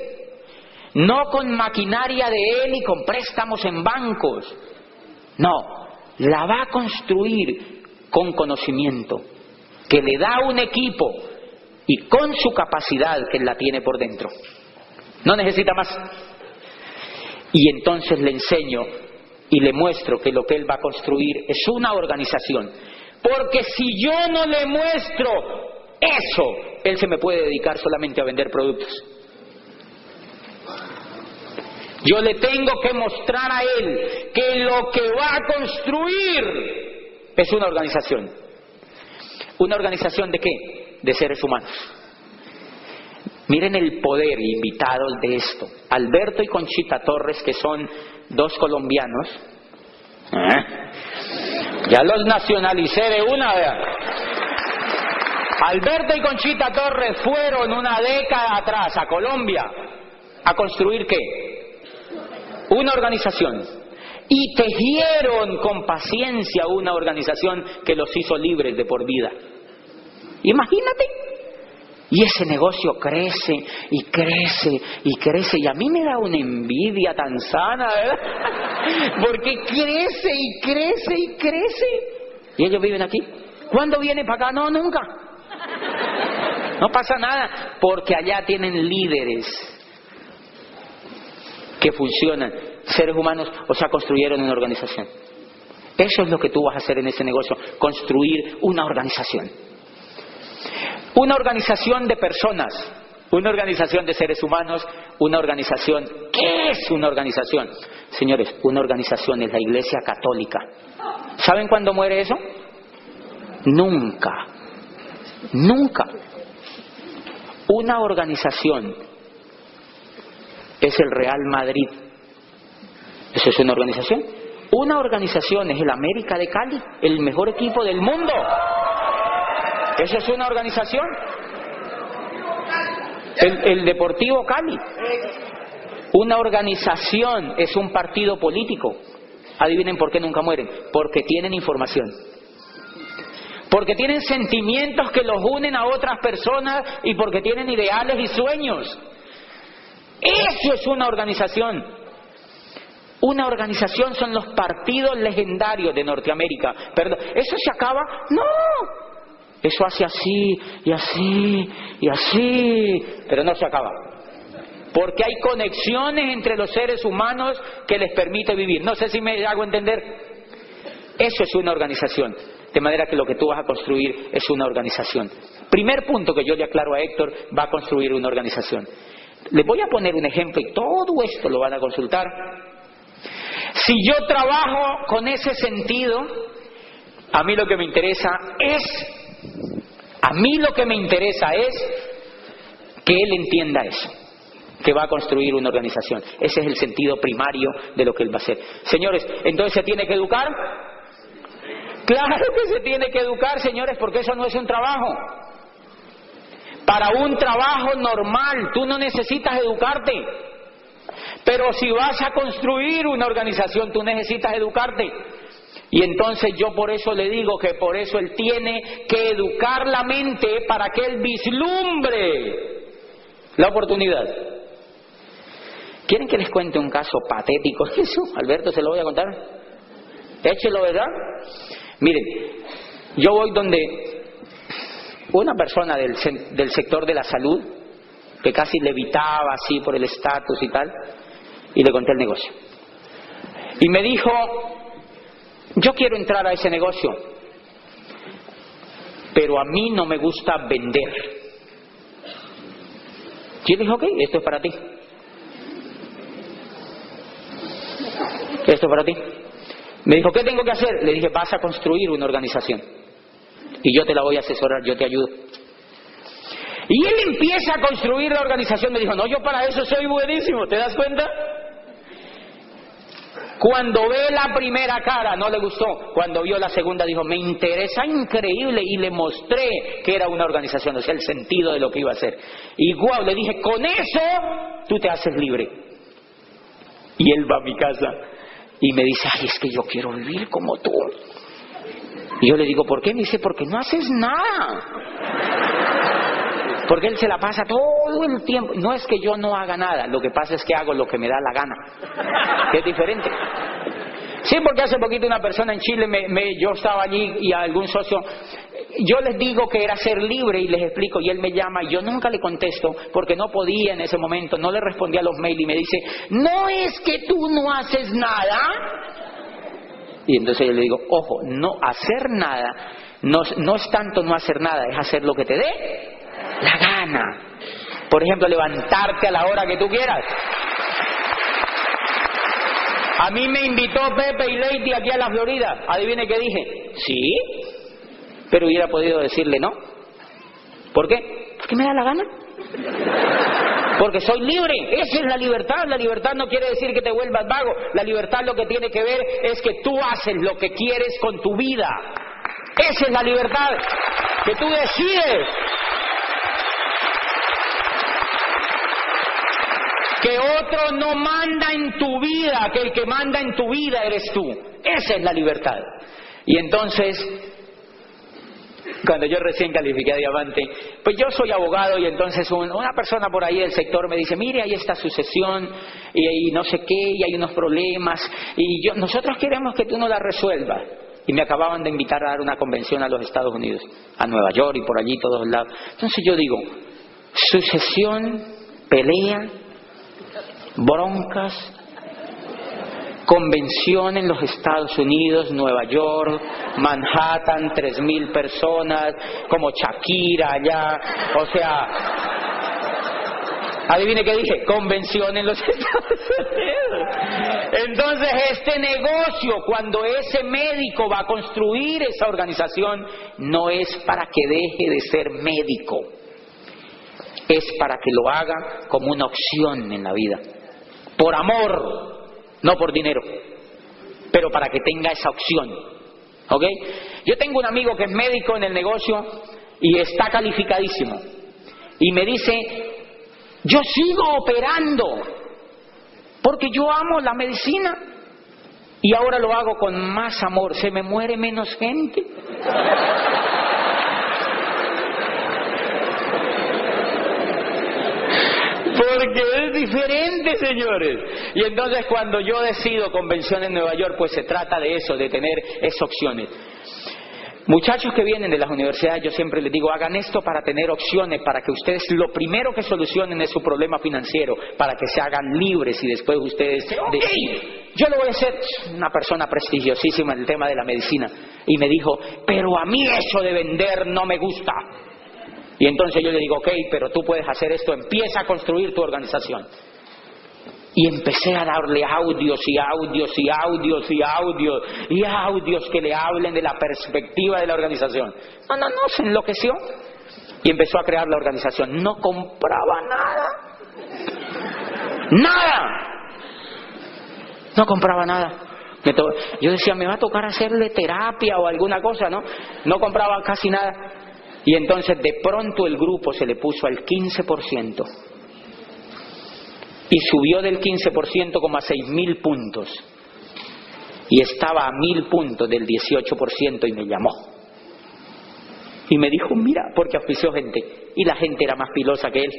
[SPEAKER 2] No con maquinaria de él y con préstamos en bancos. No, la va a construir con conocimiento. Que le da un equipo y con su capacidad que él la tiene por dentro. No necesita más. Y entonces le enseño y le muestro que lo que él va a construir es una organización. Porque si yo no le muestro eso, él se me puede dedicar solamente a vender productos. Yo le tengo que mostrar a él que lo que va a construir es una organización. ¿Una organización de qué? De seres humanos. Miren el poder, invitados de esto. Alberto y Conchita Torres, que son 2 colombianos. Ya los nacionalicé de una vez. Alberto y Conchita Torres fueron una década atrás a Colombia a construir ¿qué? Una organización. y tejieron con paciencia una organización que los hizo libres de por vida. Imagínate. Y ese negocio crece y crece y crece, y a mí me da una envidia tan sana, ¿verdad? Porque crece y crece y crece. Y ellos viven aquí. ¿Cuándo vienen para acá? No, nunca. No pasa nada, porque allá tienen líderes que funcionan, seres humanos, o sea, construyeron una organización. Eso es lo que tú vas a hacer en ese negocio, construir una organización. Una organización de personas, una organización de seres humanos, una organización. ¿Qué es una organización? Señores, una organización es la Iglesia Católica. ¿Saben cuándo muere eso? Nunca. Nunca. Una organización es el Real Madrid. ¿Eso es una organización? Una organización es el América de Cali, el mejor equipo del mundo. ¿Eso es una organización? El Deportivo Cali. Una organización es un partido político. Adivinen por qué nunca mueren. Porque tienen información. Porque tienen sentimientos que los unen a otras personas y porque tienen ideales y sueños. Eso es una organización. Una organización son los partidos legendarios de Norteamérica. Perdón, ¿eso se acaba? No. Eso hace así, y así, y así, pero no se acaba. Porque hay conexiones entre los seres humanos que les permite vivir. No sé si me hago entender. Eso es una organización. De manera que lo que tú vas a construir es una organización. Primer punto que yo le aclaro a Héctor, va a construir una organización. Les voy a poner un ejemplo y todo esto lo van a consultar. Si yo trabajo con ese sentido, a mí lo que me interesa es que él entienda eso, que va a construir una organización. Ese es el sentido primario de lo que él va a hacer. Señores, ¿entonces se tiene que educar? Claro que se tiene que educar, señores, porque eso no es un trabajo. Para un trabajo normal, tú no necesitas educarte. Pero si vas a construir una organización, tú necesitas educarte. Y entonces yo por eso le digo que por eso él tiene que educar la mente para que él vislumbre la oportunidad. ¿Quieren que les cuente un caso patético? Eso, Alberto, se lo voy a contar. Échelo, ¿verdad? Miren, yo voy donde una persona del sector de la salud, que casi levitaba así por el estatus y tal, y le conté el negocio. Y me dijo, yo quiero entrar a ese negocio, pero a mí no me gusta vender. Y yo dije, ok, esto es para ti. Esto es para ti. Me dijo, ¿qué tengo que hacer? Le dije, vas a construir una organización. Y yo te la voy a asesorar, yo te ayudo. Y él empieza a construir la organización. Me dijo, no, yo para eso soy buenísimo, ¿te das cuenta? Cuando ve la primera cara no le gustó. Cuando vio la segunda dijo, me interesa increíble, y le mostré que era una organización, o sea, el sentido de lo que iba a hacer. Y guau, le dije, con eso tú te haces libre. Y él va a mi casa y me dice, ay, es que yo quiero vivir como tú. Y yo le digo, ¿por qué? Me dice, porque no haces nada. Porque él se la pasa todo el tiempo. No es que yo no haga nada, lo que pasa es que hago lo que me da la gana, que es diferente. Sí, porque hace poquito una persona en Chile, yo estaba allí y a algún socio, yo les digo que era ser libre y les explico, y él me llama y yo nunca le contesto porque no podía en ese momento, no le respondía a los mails y me dice, no es que tú no haces nada. Y entonces yo le digo, ojo, no hacer nada, no es tanto no hacer nada, es hacer lo que te dé la gana. Por ejemplo, levantarte a la hora que tú quieras. A mí me invitó Pepe y Leiti aquí a la Florida. ¿Adivine qué dije? Sí, pero hubiera podido decirle no. ¿Por qué? Porque me da la gana. Porque soy libre. Esa es la libertad. La libertad no quiere decir que te vuelvas vago. La libertad lo que tiene que ver es que tú haces lo que quieres con tu vida. Esa es la libertad. Que tú decides. Que que otro no manda en tu vida, que el que manda en tu vida eres tú. Esa es la libertad. Y entonces, cuando yo recién califiqué a diamante, pues yo soy abogado y entonces una persona por ahí del sector me dice, mire, ahí está sucesión y no sé qué, y hay unos problemas, y nosotros queremos que tú nos la resuelvas. Y me acababan de invitar a dar una convención a los Estados Unidos, a Nueva York y por allí todos lados. Entonces yo digo, sucesión, pelea, broncas, convención en los Estados Unidos, Nueva York, Manhattan, 3,000 personas, como Shakira allá, o sea, adivine qué dije, convención en los Estados Unidos. Entonces este negocio, cuando ese médico va a construir esa organización, no es para que deje de ser médico, es para que lo haga como una opción en la vida, por amor, no por dinero, pero para que tenga esa opción, ¿ok? Yo tengo un amigo que es médico en el negocio y está calificadísimo, y me dice, yo sigo operando porque yo amo la medicina y ahora lo hago con más amor, se me muere menos gente. Porque es diferente, señores. Y entonces cuando yo decido convención en Nueva York, pues se trata de eso, de tener esas opciones. Muchachos que vienen de las universidades, yo siempre les digo, hagan esto para tener opciones, para que ustedes lo primero que solucionen es su problema financiero, para que se hagan libres y después ustedes deciden. Yo lo voy a hacer, una persona prestigiosísima en el tema de la medicina, y me dijo, pero a mí eso de vender no me gusta. Y entonces yo le digo, ok, pero tú puedes hacer esto, empieza a construir tu organización. Y empecé a darle audios y audios y audios y audios y audios que le hablen de la perspectiva de la organización. No, se enloqueció. Y empezó a crear la organización. No compraba nada. ¡Nada! No compraba nada. Yo decía, me va a tocar hacerle terapia o alguna cosa, ¿no? No compraba casi nada. Y entonces de pronto el grupo se le puso al 15%. Y subió del 15% como a 6,000 puntos. Y estaba a 1,000 puntos del 18% y me llamó. Y me dijo, mira, porque auspició gente. Y la gente era más pilosa que él.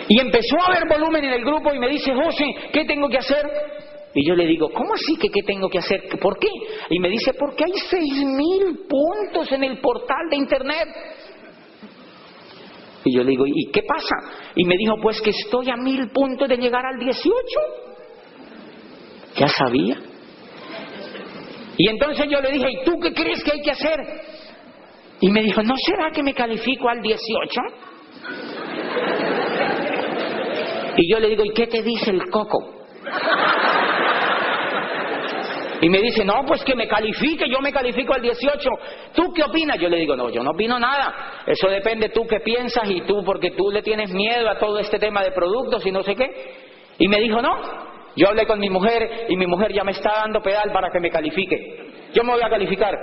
[SPEAKER 2] Y empezó a haber volumen en el grupo y me dice, José, ¿qué tengo que hacer? Y yo le digo, ¿cómo así que qué tengo que hacer? ¿Por qué? Y me dice, porque hay 6,000 puntos en el portal de internet. Y yo le digo, ¿y qué pasa? Y me dijo, pues que estoy a 1,000 puntos de llegar al 18. Ya sabía. Y entonces yo le dije, ¿y tú qué crees que hay que hacer? Y me dijo, ¿no será que me califico al 18? Y yo le digo, ¿y qué te dice el coco? Y me dice, no, pues que me califique, yo me califico al 18. ¿Tú qué opinas? Yo le digo, no, yo no opino nada. Eso depende tú qué piensas y tú, porque tú le tienes miedo a todo este tema de productos y no sé qué. Y me dijo, no, yo hablé con mi mujer y mi mujer ya me está dando pedal para que me califique. Yo me voy a calificar.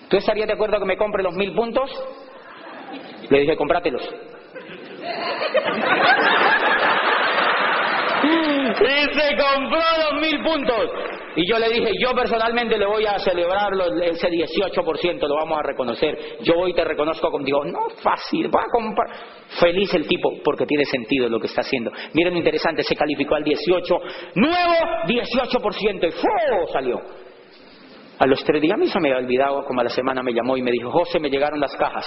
[SPEAKER 2] ¿Tú estarías de acuerdo que me compre los 1,000 puntos? Le dije, cómpratelos. Y se compró 2,000 puntos. Y yo le dije, yo personalmente le voy a celebrar ese 18%, lo vamos a reconocer. Yo hoy te reconozco contigo. No, fácil, va a comprar. Feliz el tipo, porque tiene sentido lo que está haciendo. Miren lo interesante, se calificó al 18, nuevo 18%, y ¡fu! Salió. A los 3 días, a mí se me había olvidado, como a la semana me llamó y me dijo, José, me llegaron las cajas.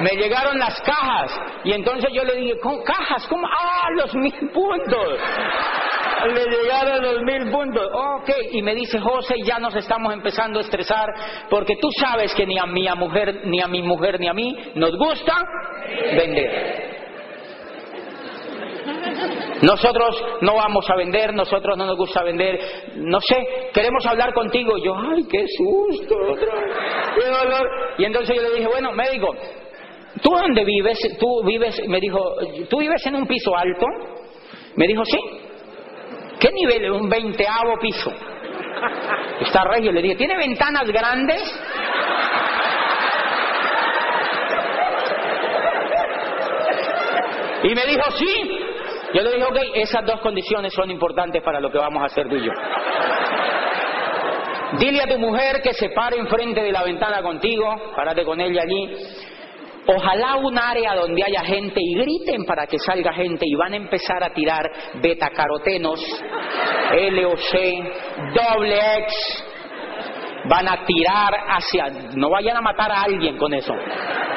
[SPEAKER 2] Me llegaron las cajas. Y entonces yo le dije, ¿cómo cajas? ¿Cómo? ¡Ah, los 1,000 puntos! Le llegaron los 1,000 puntos. Ok. Y me dice, José, ya nos estamos empezando a estresar porque tú sabes que ni a mi mujer, ni a mí nos gusta vender. Nosotros no vamos a vender, nosotros no nos gusta vender, no sé, queremos hablar contigo. Yo, ay, qué susto, qué dolor. Y entonces yo le dije, bueno, médico,
[SPEAKER 3] ¿tú dónde vives? Me dijo, ¿tú vives en un piso alto? Me dijo, sí. ¿Qué nivel? Un 20º piso. Está regio. Le dije, ¿tiene ventanas grandes? Y me dijo, sí. Yo le dije, ok, esas dos condiciones son importantes para lo que vamos a hacer tú y yo. Dile a tu mujer que se pare enfrente de la ventana contigo, párate con ella allí. Ojalá un área donde haya gente y griten para que salga gente y van a empezar a tirar betacarotenos, LOC, XX. Van a tirar hacia... No vayan a matar a alguien con eso.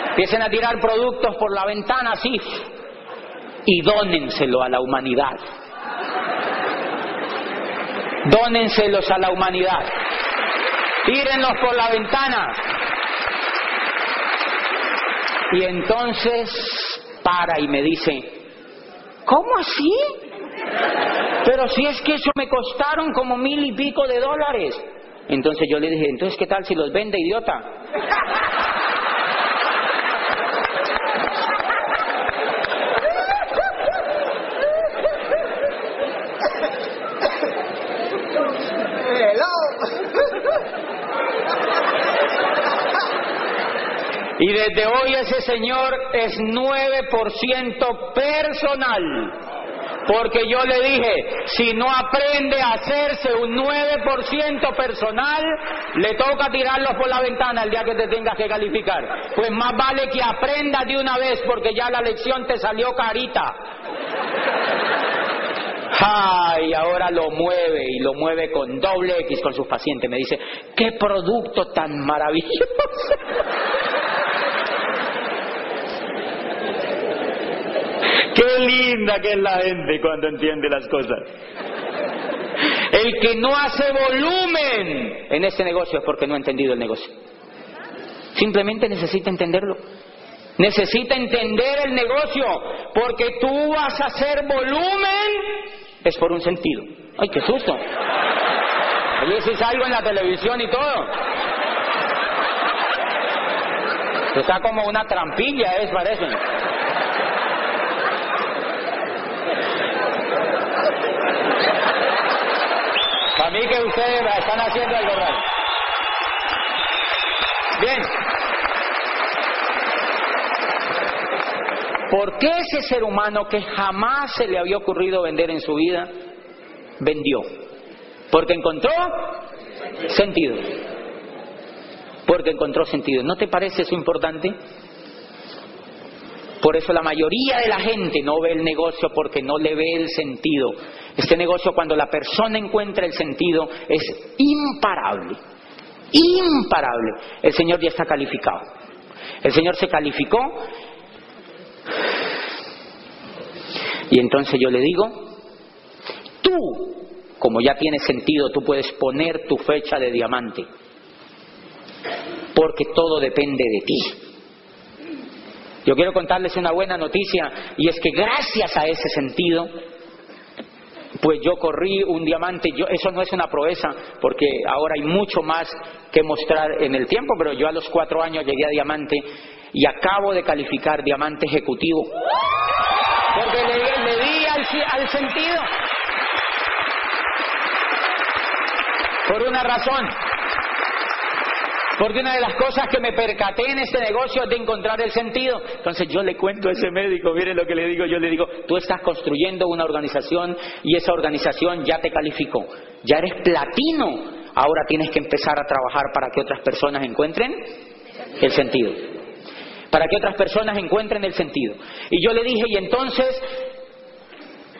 [SPEAKER 3] Empiecen a tirar productos por la ventana así y dónenselo a la humanidad. Dónenselos a la humanidad. Tírenlos por la ventana. Y entonces para y me dice, ¿cómo así? Pero si es que eso me costaron como $1,000 y pico. Entonces yo le dije, entonces ¿qué tal si los vende, idiota? Y desde hoy ese señor es 9% personal. Porque yo le dije, si no aprende a hacerse un 9% personal, le toca tirarlos por la ventana el día que te tengas que calificar. Pues más vale que aprendas de una vez, porque ya la lección te salió carita. Ay, ahora lo mueve, y lo mueve con XX con sus pacientes. Me dice, ¡qué producto tan maravilloso! ¡Qué linda que es la gente cuando entiende las cosas! El que no hace volumen en este negocio es porque no ha entendido el negocio. Simplemente necesita entenderlo. Necesita entender el negocio, porque tú vas a hacer volumen es por un sentido. ¡Ay, qué susto! Oye, si salgo en la televisión y todo. Está como una trampilla, parece. Para mí que ustedes están haciendo algo raro. Bien. ¿Por qué ese ser humano que jamás se le había ocurrido vender en su vida, vendió? Porque encontró sentido. Porque encontró sentido. ¿No te parece eso importante? Por eso la mayoría de la gente no ve el negocio, porque no le ve el sentido. Este negocio, cuando la persona encuentra el sentido, es imparable. Imparable. El Señor ya está calificado. El Señor se calificó. Y entonces yo le digo, tú, como ya tienes sentido, tú puedes poner tu fecha de diamante. Porque todo depende de ti. Yo quiero contarles una buena noticia, y es que gracias a ese sentido, pues yo corrí un diamante. Eso no es una proeza, porque ahora hay mucho más que mostrar en el tiempo, pero yo a los 4 años llegué a diamante y acabo de calificar diamante ejecutivo. Porque le di al sentido. Por una razón. Porque una de las cosas que me percaté en este negocio es de encontrar el sentido. Entonces yo le cuento a ese médico, mire lo que le digo, yo le digo, tú estás construyendo una organización y esa organización ya te calificó. Ya eres platino. Ahora tienes que empezar a trabajar para que otras personas encuentren el sentido. Para que otras personas encuentren el sentido. Y yo le dije, y entonces,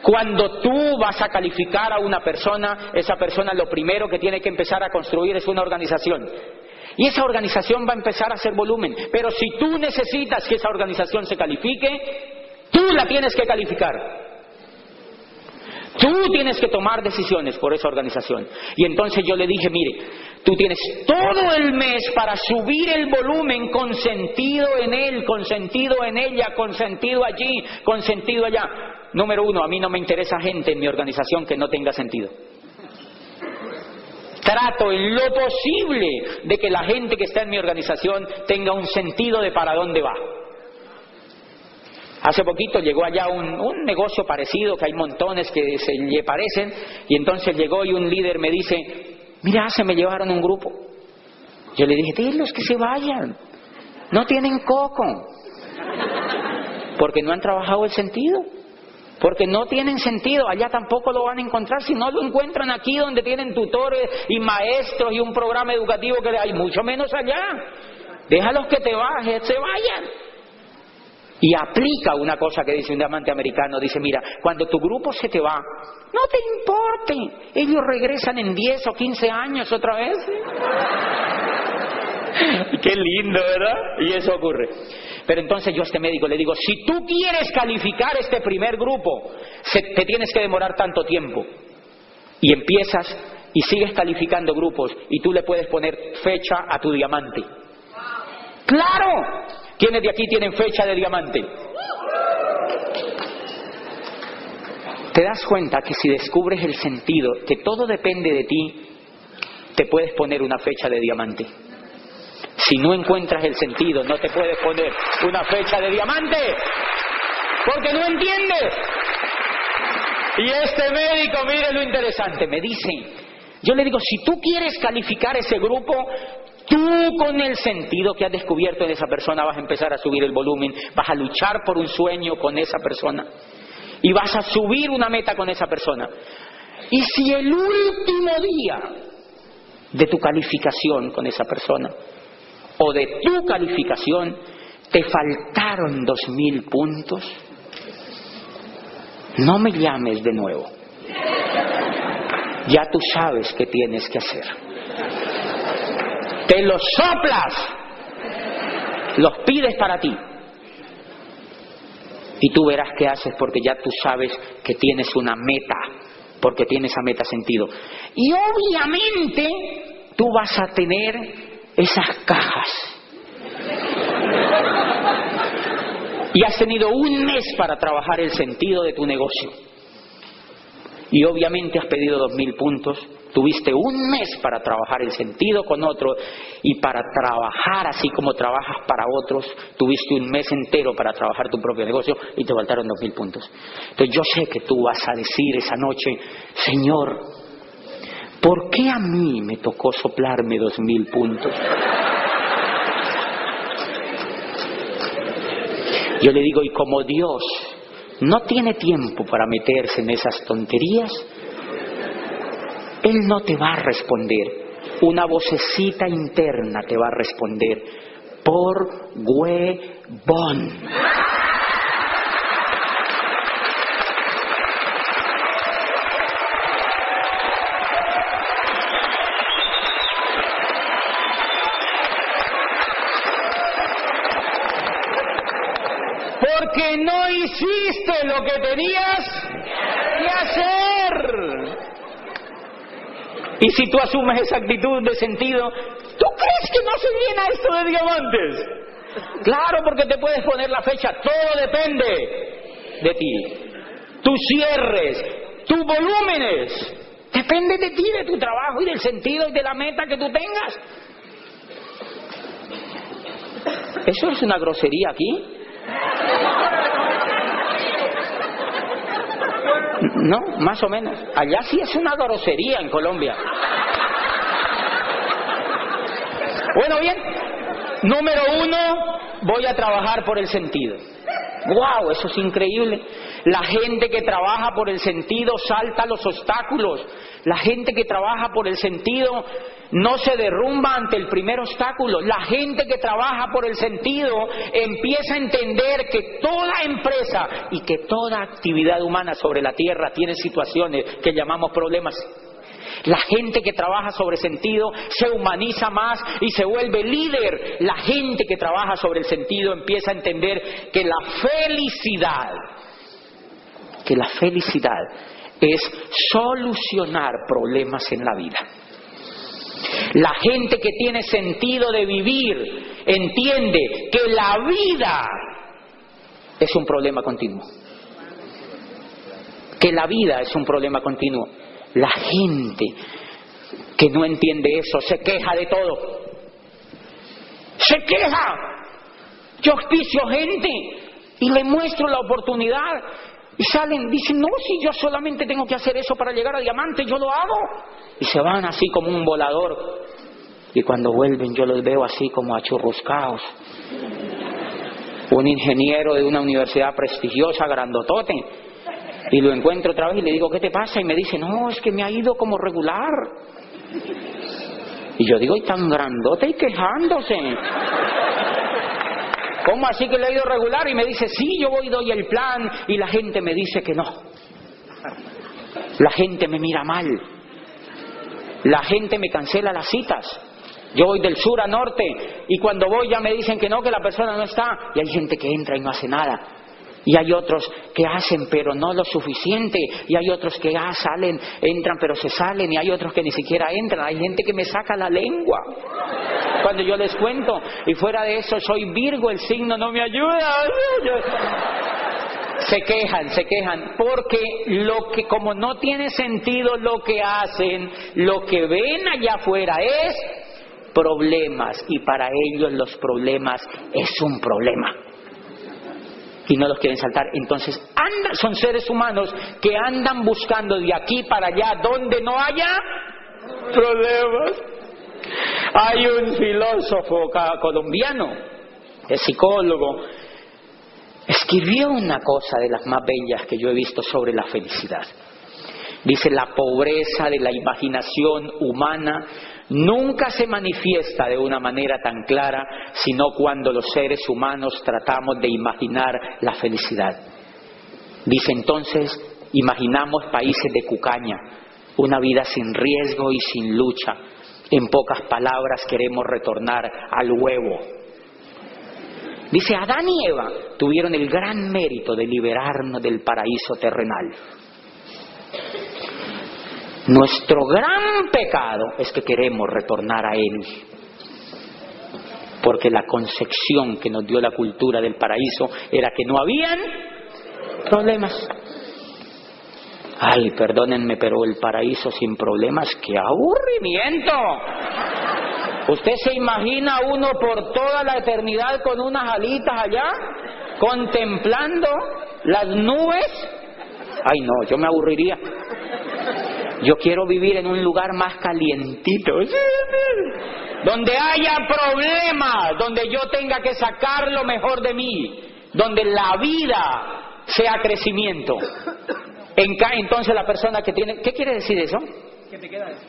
[SPEAKER 3] cuando tú vas a calificar a una persona, esa persona lo primero que tiene que empezar a construir es una organización. Y esa organización va a empezar a hacer volumen. Pero si tú necesitas que esa organización se califique, tú la tienes que calificar. Tú tienes que tomar decisiones por esa organización. Y entonces yo le dije, mire, tú tienes todo el mes para subir el volumen con sentido en él, con sentido en ella, con sentido allí, con sentido allá. Número 1, a mí no me interesa gente en mi organización que no tenga sentido. Trato en lo posible de que la gente que está en mi organización tenga un sentido de para dónde va. Hace poquito llegó allá un negocio parecido, que hay montones que se le parecen, y entonces llegó y un líder me dice, mira, se me llevaron un grupo. Yo le dije, diles que se vayan, no tienen coco, porque no han trabajado el sentido, porque no tienen sentido, allá tampoco lo van a encontrar, si no lo encuentran aquí donde tienen tutores y maestros y un programa educativo que hay, mucho menos allá. Déjalos que se vayan. Y aplica una cosa que dice un diamante americano, dice, mira, cuando tu grupo se te va, no te importe, ellos regresan en 10 o 15 años otra vez. Qué lindo, ¿verdad? Y eso ocurre. Pero entonces yo a este médico le digo, si tú quieres calificar este primer grupo, te tienes que demorar tanto tiempo. Y empiezas y sigues calificando grupos y tú le puedes poner fecha a tu diamante. ¡Claro! ¿Quiénes de aquí tienen fecha de diamante? Te das cuenta que si descubres el sentido, que todo depende de ti, te puedes poner una fecha de diamante. Si no encuentras el sentido, no te puedes poner una fecha de diamante, porque no entiendes. Y este médico, mire lo interesante, me dice, yo le digo, si tú quieres calificar ese grupo, tú con el sentido que has descubierto en esa persona vas a empezar a subir el volumen, vas a luchar por un sueño con esa persona y vas a subir una meta con esa persona. Y si el último día de tu calificación con esa persona o de tu calificación te faltaron 2000 puntos, no me llames de nuevo. Ya tú sabes qué tienes que hacer. Te los soplas, los pides para ti y tú verás qué haces, porque ya tú sabes que tienes una meta, porque tiene esa meta sentido. Y obviamente tú vas a tener esas cajas y has tenido un mes para trabajar el sentido de tu negocio y obviamente has pedido 2000 puntos. Tuviste un mes para trabajar el sentido con otro y para trabajar así como trabajas para otros, tuviste un mes entero para trabajar tu propio negocio y te faltaron 2000 puntos. Entonces yo sé que tú vas a decir esa noche, Señor, ¿por qué a mí me tocó soplarme 2000 puntos? Yo le digo, y como Dios no tiene tiempo para meterse en esas tonterías, Él no te va a responder. Una vocecita interna te va a responder. Por huevón. Porque no hiciste lo que tenías que hacer. Y si tú asumes esa actitud de sentido, ¿tú crees que no se llena esto de diamantes? Claro, porque te puedes poner la fecha, todo depende de ti. Tus cierres, tus volúmenes, depende de ti, de tu trabajo y del sentido y de la meta que tú tengas. ¿Eso es una grosería aquí? No, más o menos. Allá sí es una grosería en Colombia. Bueno, bien. Número 1, voy a trabajar por el sentido. ¡Wow! Eso es increíble. La gente que trabaja por el sentido salta los obstáculos. La gente que trabaja por el sentido no se derrumba ante el primer obstáculo. La gente que trabaja por el sentido empieza a entender que toda empresa y que toda actividad humana sobre la tierra tiene situaciones que llamamos problemas. La gente que trabaja sobre sentido se humaniza más y se vuelve líder. La gente que trabaja sobre el sentido empieza a entender que la felicidad es solucionar problemas en la vida. La gente que tiene sentido de vivir entiende que la vida es un problema continuo. Que la vida es un problema continuo. La gente que no entiende eso se queja de todo. Se queja. Yo auspicio gente Y le muestro la oportunidad. Y salen, dicen, no, si yo solamente tengo que hacer eso para llegar a diamante, yo lo hago. Y se van así como un volador. Y cuando vuelven yo los veo así como achurruscados. Un ingeniero de una universidad prestigiosa, grandotote. Y lo encuentro otra vez y le digo, ¿qué te pasa? Y me dice, no, es que me ha ido como regular. Y yo digo, ¿y tan grandote y quejándose? ¿Cómo así que le ha ido regular? Y me dice, sí, yo voy y doy el plan y la gente me dice que no. La gente me mira mal. La gente me cancela las citas. Yo voy del sur a norte y cuando voy ya me dicen que no, que la persona no está. Y hay gente que entra y no hace nada. Y hay otros que hacen pero no lo suficiente. Y hay otros que salen, entran pero se salen. Y hay otros que ni siquiera entran. Hay gente que me saca la lengua cuando yo les cuento. Y fuera de eso soy Virgo, el signo no me ayuda. Se quejan. Porque como no tiene sentido lo que hacen, lo que ven allá afuera es problemas. Y para ellos los problemas es un problema. Y no los quieren saltar. Entonces son seres humanos que andan buscando de aquí para allá donde no haya problemas. Hay un filósofo colombiano, es psicólogo, escribió una cosa de las más bellas que yo he visto sobre la felicidad. Dice, la pobreza de la imaginación humana nunca se manifiesta de una manera tan clara, sino cuando los seres humanos tratamos de imaginar la felicidad. Dice, entonces, imaginamos países de cucaña, una vida sin riesgo y sin lucha. En pocas palabras, queremos retornar al huevo. Dice, Adán y Eva tuvieron el gran mérito de liberarnos del paraíso terrenal. Nuestro gran pecado es que queremos retornar a él. Porque la concepción que nos dio la cultura del paraíso era que no habían problemas. Ay, perdónenme, pero el paraíso sin problemas, ¡qué aburrimiento! ¿Usted se imagina uno por toda la eternidad con unas alitas allá, contemplando las nubes? Ay, no, yo me aburriría. Yo quiero vivir en un lugar más calientito, donde haya problemas, donde yo tenga que sacar lo mejor de mí, donde la vida sea crecimiento. Entonces la persona que tiene... ¿Qué quiere decir eso?
[SPEAKER 2] ¿Qué te queda eso?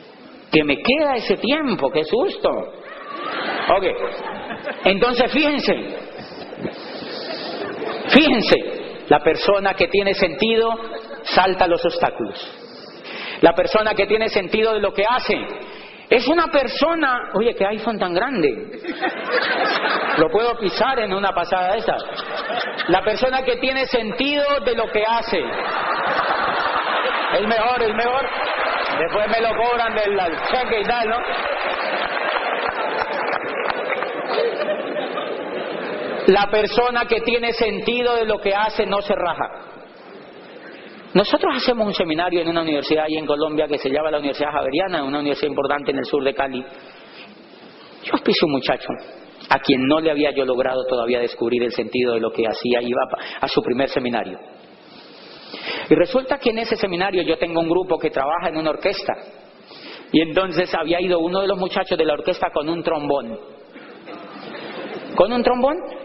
[SPEAKER 3] Que me queda ese tiempo, qué susto. Ok, entonces fíjense, la persona que tiene sentido salta los obstáculos. La persona que tiene sentido de lo que hace es una persona, oye, qué iPhone tan grande, lo puedo pisar en una pasada de esas. La persona que tiene sentido de lo que hace, el mejor, después me lo cobran del cheque y tal, ¿no? La persona que tiene sentido de lo que hace no se raja. Nosotros hacemos un seminario en una universidad ahí en Colombia que se llama la Universidad Javeriana, una universidad importante en el sur de Cali. Yo auspicio un muchacho a quien no le había yo logrado todavía descubrir el sentido de lo que hacía, iba a su primer seminario. Y resulta que en ese seminario yo tengo un grupo que trabaja en una orquesta. Y entonces había ido uno de los muchachos de la orquesta con un trombón.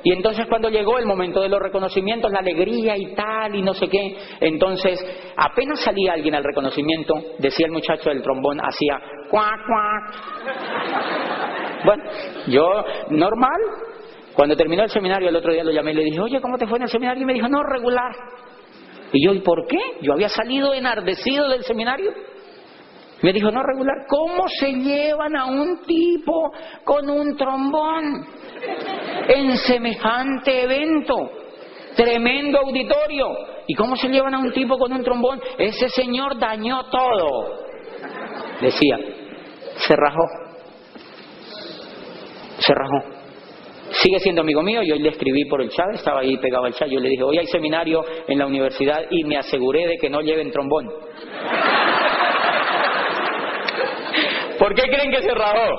[SPEAKER 3] Y entonces cuando llegó el momento de los reconocimientos, la alegría y tal y no sé qué, entonces apenas salía alguien al reconocimiento, decía el muchacho del trombón, hacía cuac, cuac. Bueno, yo normal. Cuando terminó el seminario el otro día lo llamé y le dije, oye, ¿cómo te fue en el seminario? Y me dijo, no, regular. Y yo, ¿y por qué? Yo había salido enardecido del seminario. Me dijo, no, regular. ¿Cómo se llevan a un tipo con un trombón en semejante evento? Tremendo auditorio. ¿Y cómo se llevan a un tipo con un trombón? Ese señor dañó todo. Decía, se rajó. Sigue siendo amigo mío. Yo le escribí por el chat, estaba ahí pegado al chat. Yo le dije, hoy hay seminario en la universidad y me aseguré de que no lleven trombón. ¿Por qué creen que se rajó?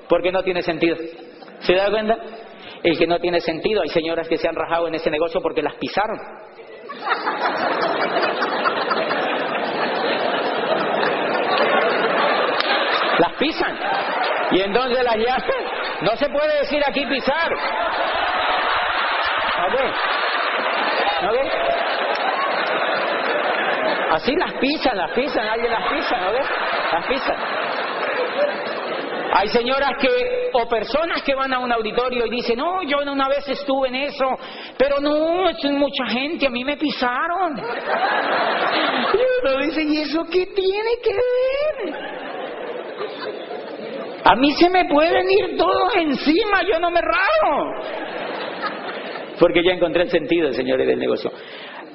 [SPEAKER 3] Porque no tiene sentido. ¿Se da cuenta? el que no tiene sentido. Hay señoras que se han rajado en ese negocio porque las pisaron. Las pisan. Y entonces las llaman. No se puede decir aquí pisar. ¿No ve? Así las pisan, alguien las pisa, ¿no ves? Las pisan. Hay señoras o personas que van a un auditorio y dicen, no, yo una vez estuve en eso, pero no, es mucha gente, a mí me pisaron. Y uno dice, ¿y eso qué tiene que ver? A mí se me pueden ir todos encima, yo no me rajo. Porque ya encontré el sentido, señores, del negocio.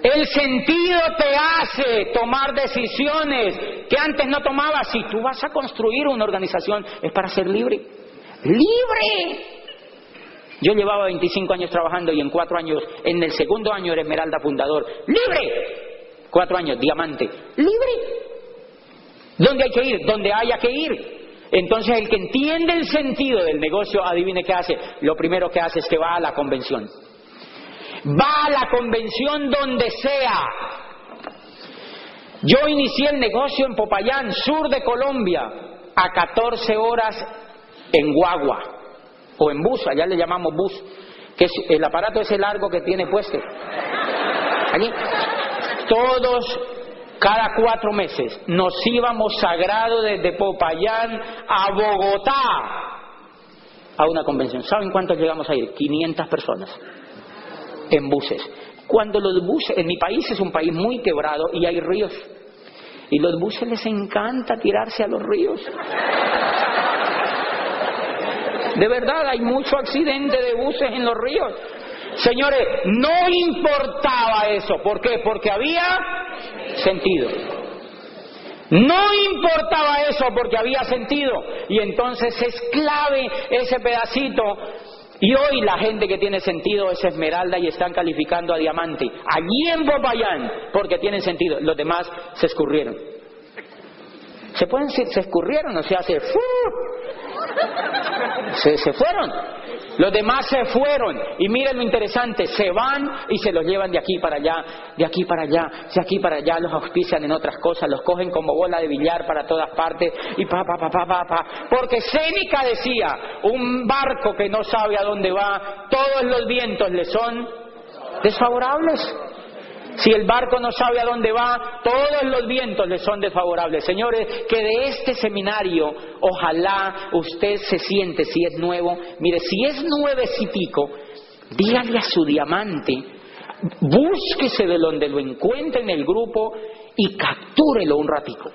[SPEAKER 3] El sentido te hace tomar decisiones que antes no tomabas. Si tú vas a construir una organización, es para ser libre. ¡Libre! Yo llevaba 25 años trabajando y en 4 años, en el segundo año era Esmeralda fundador. ¡Libre! 4 años, diamante. ¡Libre! ¿Dónde hay que ir? Donde haya que ir. Entonces el que entiende el sentido del negocio, adivine qué hace. Lo primero que hace es que va a la convención. Va a la convención donde sea. Yo inicié el negocio en Popayán, sur de Colombia, a 14 horas en guagua o en bus, allá le llamamos bus, que es el aparato ese largo que tiene puesto. Allí, todos, cada 4 meses, nos íbamos sagrado desde Popayán a Bogotá a una convención. ¿Saben cuántos llegamos a ir? 500 personas. En buses. Cuando los buses, en mi país es un país muy quebrado y hay ríos, y los buses les encanta tirarse a los ríos. De verdad, hay mucho accidente de buses en los ríos. Señores, no importaba eso. ¿Por qué? Porque había sentido. No importaba eso porque había sentido. Y entonces es clave ese pedacito. Y hoy la gente que tiene sentido es esmeralda y están calificando a diamante. Allí en Popayán, porque tienen sentido. Los demás se escurrieron. Se pueden decir, se escurrieron, o sea, se fueron. Los demás se fueron. Y miren lo interesante, se van y se los llevan de aquí para allá, de aquí para allá, de aquí para allá, los auspician en otras cosas, los cogen como bola de billar para todas partes y porque Séneca decía, un barco que no sabe a dónde va, todos los vientos le son desfavorables. Si el barco no sabe a dónde va, todos los vientos le son desfavorables. Señores, que de este seminario, ojalá usted se siente, si es nuevo, mire, si es nuevecitico, dígale a su diamante, búsquese de donde lo encuentre en el grupo y captúrelo un ratico.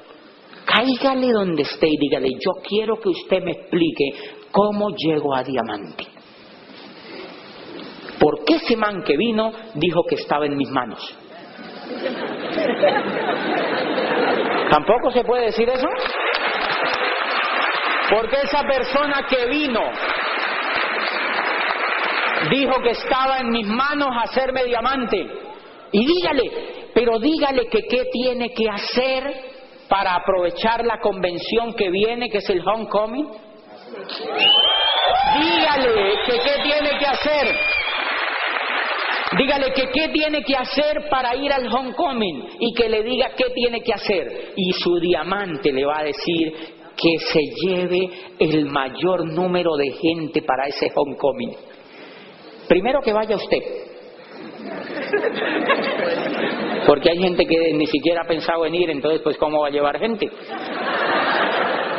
[SPEAKER 3] Cáigale donde esté y dígale, yo quiero que usted me explique cómo llego a diamante. Porque ese man que vino dijo que estaba en mis manos. ¿Tampoco se puede decir eso? Porque esa persona que vino dijo que estaba en mis manos hacerme diamante. Y dígale, pero dígale que qué tiene que hacer para aprovechar la convención que viene, que es el Homecoming. Dígale que qué tiene que hacer. Dígale que qué tiene que hacer para ir al Homecoming y que le diga qué tiene que hacer. Y su diamante le va a decir que se lleve el mayor número de gente para ese Homecoming. Primero que vaya usted. Porque hay gente que ni siquiera ha pensado en ir, entonces pues ¿cómo va a llevar gente?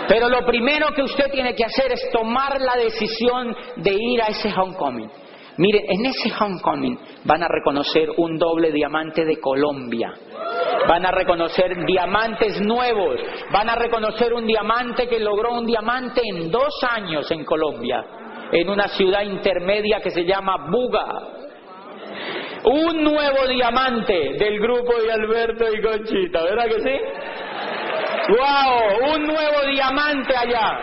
[SPEAKER 3] Pero lo primero que usted tiene que hacer es tomar la decisión de ir a ese Homecoming. Miren, en ese Homecoming van a reconocer un doble diamante de Colombia. Van a reconocer diamantes nuevos. Van a reconocer un diamante que logró un diamante en 2 años en Colombia, en una ciudad intermedia que se llama Buga. Un nuevo diamante del grupo de Alberto y Conchita, ¿verdad que sí? ¡Wow! Un nuevo diamante allá,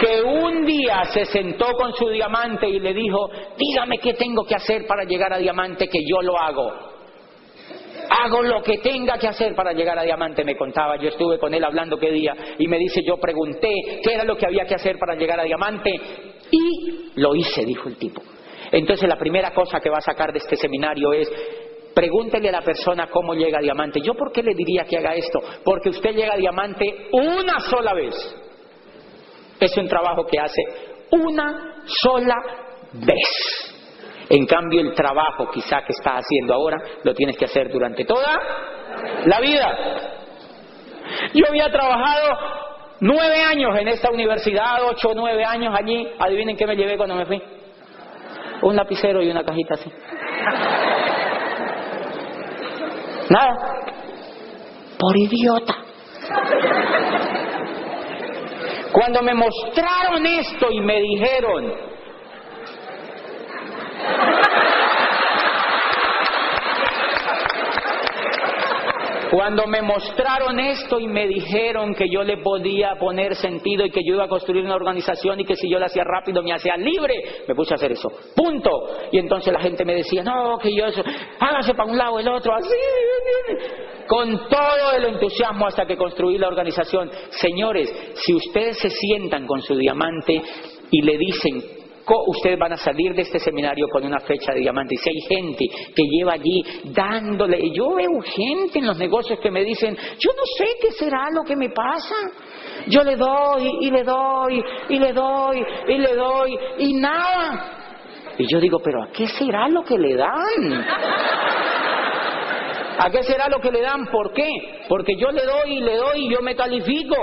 [SPEAKER 3] que un día se sentó con su diamante y le dijo, dígame qué tengo que hacer para llegar a diamante, que yo lo hago. Hago lo que tenga que hacer para llegar a diamante, me contaba. Yo estuve con él hablando qué día y me dice, yo pregunté qué era lo que había que hacer para llegar a diamante. Y lo hice, dijo el tipo. Entonces la primera cosa que va a sacar de este seminario es: pregúntele a la persona cómo llega a diamante. ¿Yo por qué le diría que haga esto? Porque usted llega a diamante una sola vez. Es un trabajo que hace una sola vez. En cambio, el trabajo quizá que estás haciendo ahora lo tienes que hacer durante toda la vida. Yo había trabajado 9 años en esta universidad, 8 o 9 años allí. Adivinen qué me llevé cuando me fui. Un lapicero y una cajita así. Nada. Por idiota. Cuando me mostraron esto y me dijeron: que yo le podía poner sentido y que yo iba a construir una organización y que si yo la hacía rápido me hacía libre, me puse a hacer eso. Punto. Y entonces la gente me decía: no, que yo eso, hágase para un lado, el otro, así. Con todo el entusiasmo hasta que construí la organización. Señores, si ustedes se sientan con su diamante y le dicen: ustedes van a salir de este seminario con una fecha de diamante. Y si hay gente que lleva allí dándole, y yo veo gente en los negocios que me dicen: yo no sé qué será lo que me pasa, yo le doy y le doy y le doy y le doy y nada. Y yo digo: pero ¿a qué será lo que le dan? ¿A qué será lo que le dan? ¿Por qué? Porque yo le doy y yo me califico.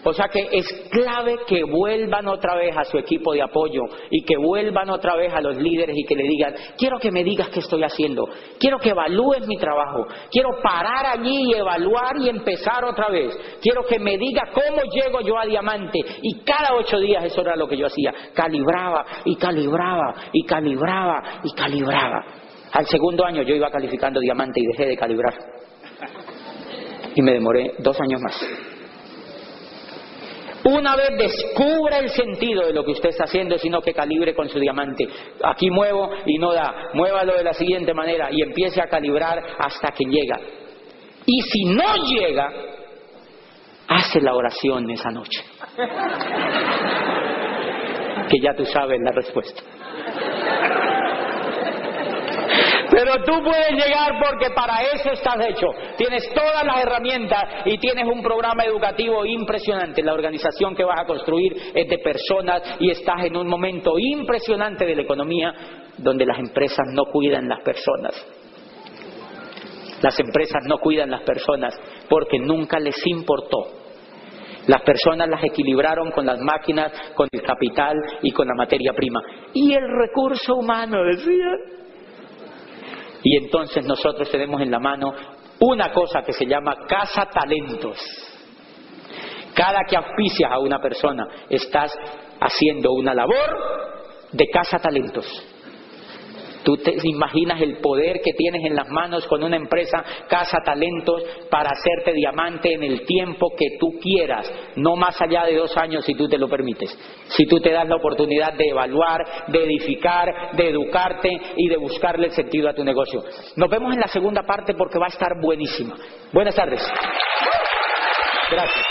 [SPEAKER 3] O sea que es clave que vuelvan otra vez a su equipo de apoyo y que vuelvan otra vez a los líderes y que le digan: quiero que me digas qué estoy haciendo, quiero que evalúes mi trabajo, quiero parar allí y evaluar y empezar otra vez, quiero que me diga cómo llego yo a diamante. Y cada 8 días eso era lo que yo hacía: calibraba y calibraba y calibraba y calibraba. Al segundo año yo iba calificando diamante y dejé de calibrar y me demoré 2 años más. Una vez descubra el sentido de lo que usted está haciendo, sino que calibre con su diamante. Aquí muevo y no da, muévalo de la siguiente manera y empiece a calibrar hasta que llega. Y si no llega, hace la oración esa noche, que ya tú sabes la respuesta. Pero tú puedes llegar porque para eso estás hecho. Tienes todas las herramientas y tienes un programa educativo impresionante. La organización que vas a construir es de personas y estás en un momento impresionante de la economía donde las empresas no cuidan las personas. Las empresas no cuidan las personas porque nunca les importó. Las personas las equilibraron con las máquinas, con el capital y con la materia prima. Y el recurso humano, decía. Y entonces nosotros tenemos en la mano una cosa que se llama Casa Talentos. Cada que auspicias a una persona, estás haciendo una labor de Casa Talentos. Tú te imaginas el poder que tienes en las manos con una empresa Casa Talentos para hacerte diamante en el tiempo que tú quieras, no más allá de 2 años si tú te lo permites. Si tú te das la oportunidad de evaluar, de edificar, de educarte y de buscarle el sentido a tu negocio. Nos vemos en la segunda parte porque va a estar buenísima. Buenas tardes. Gracias.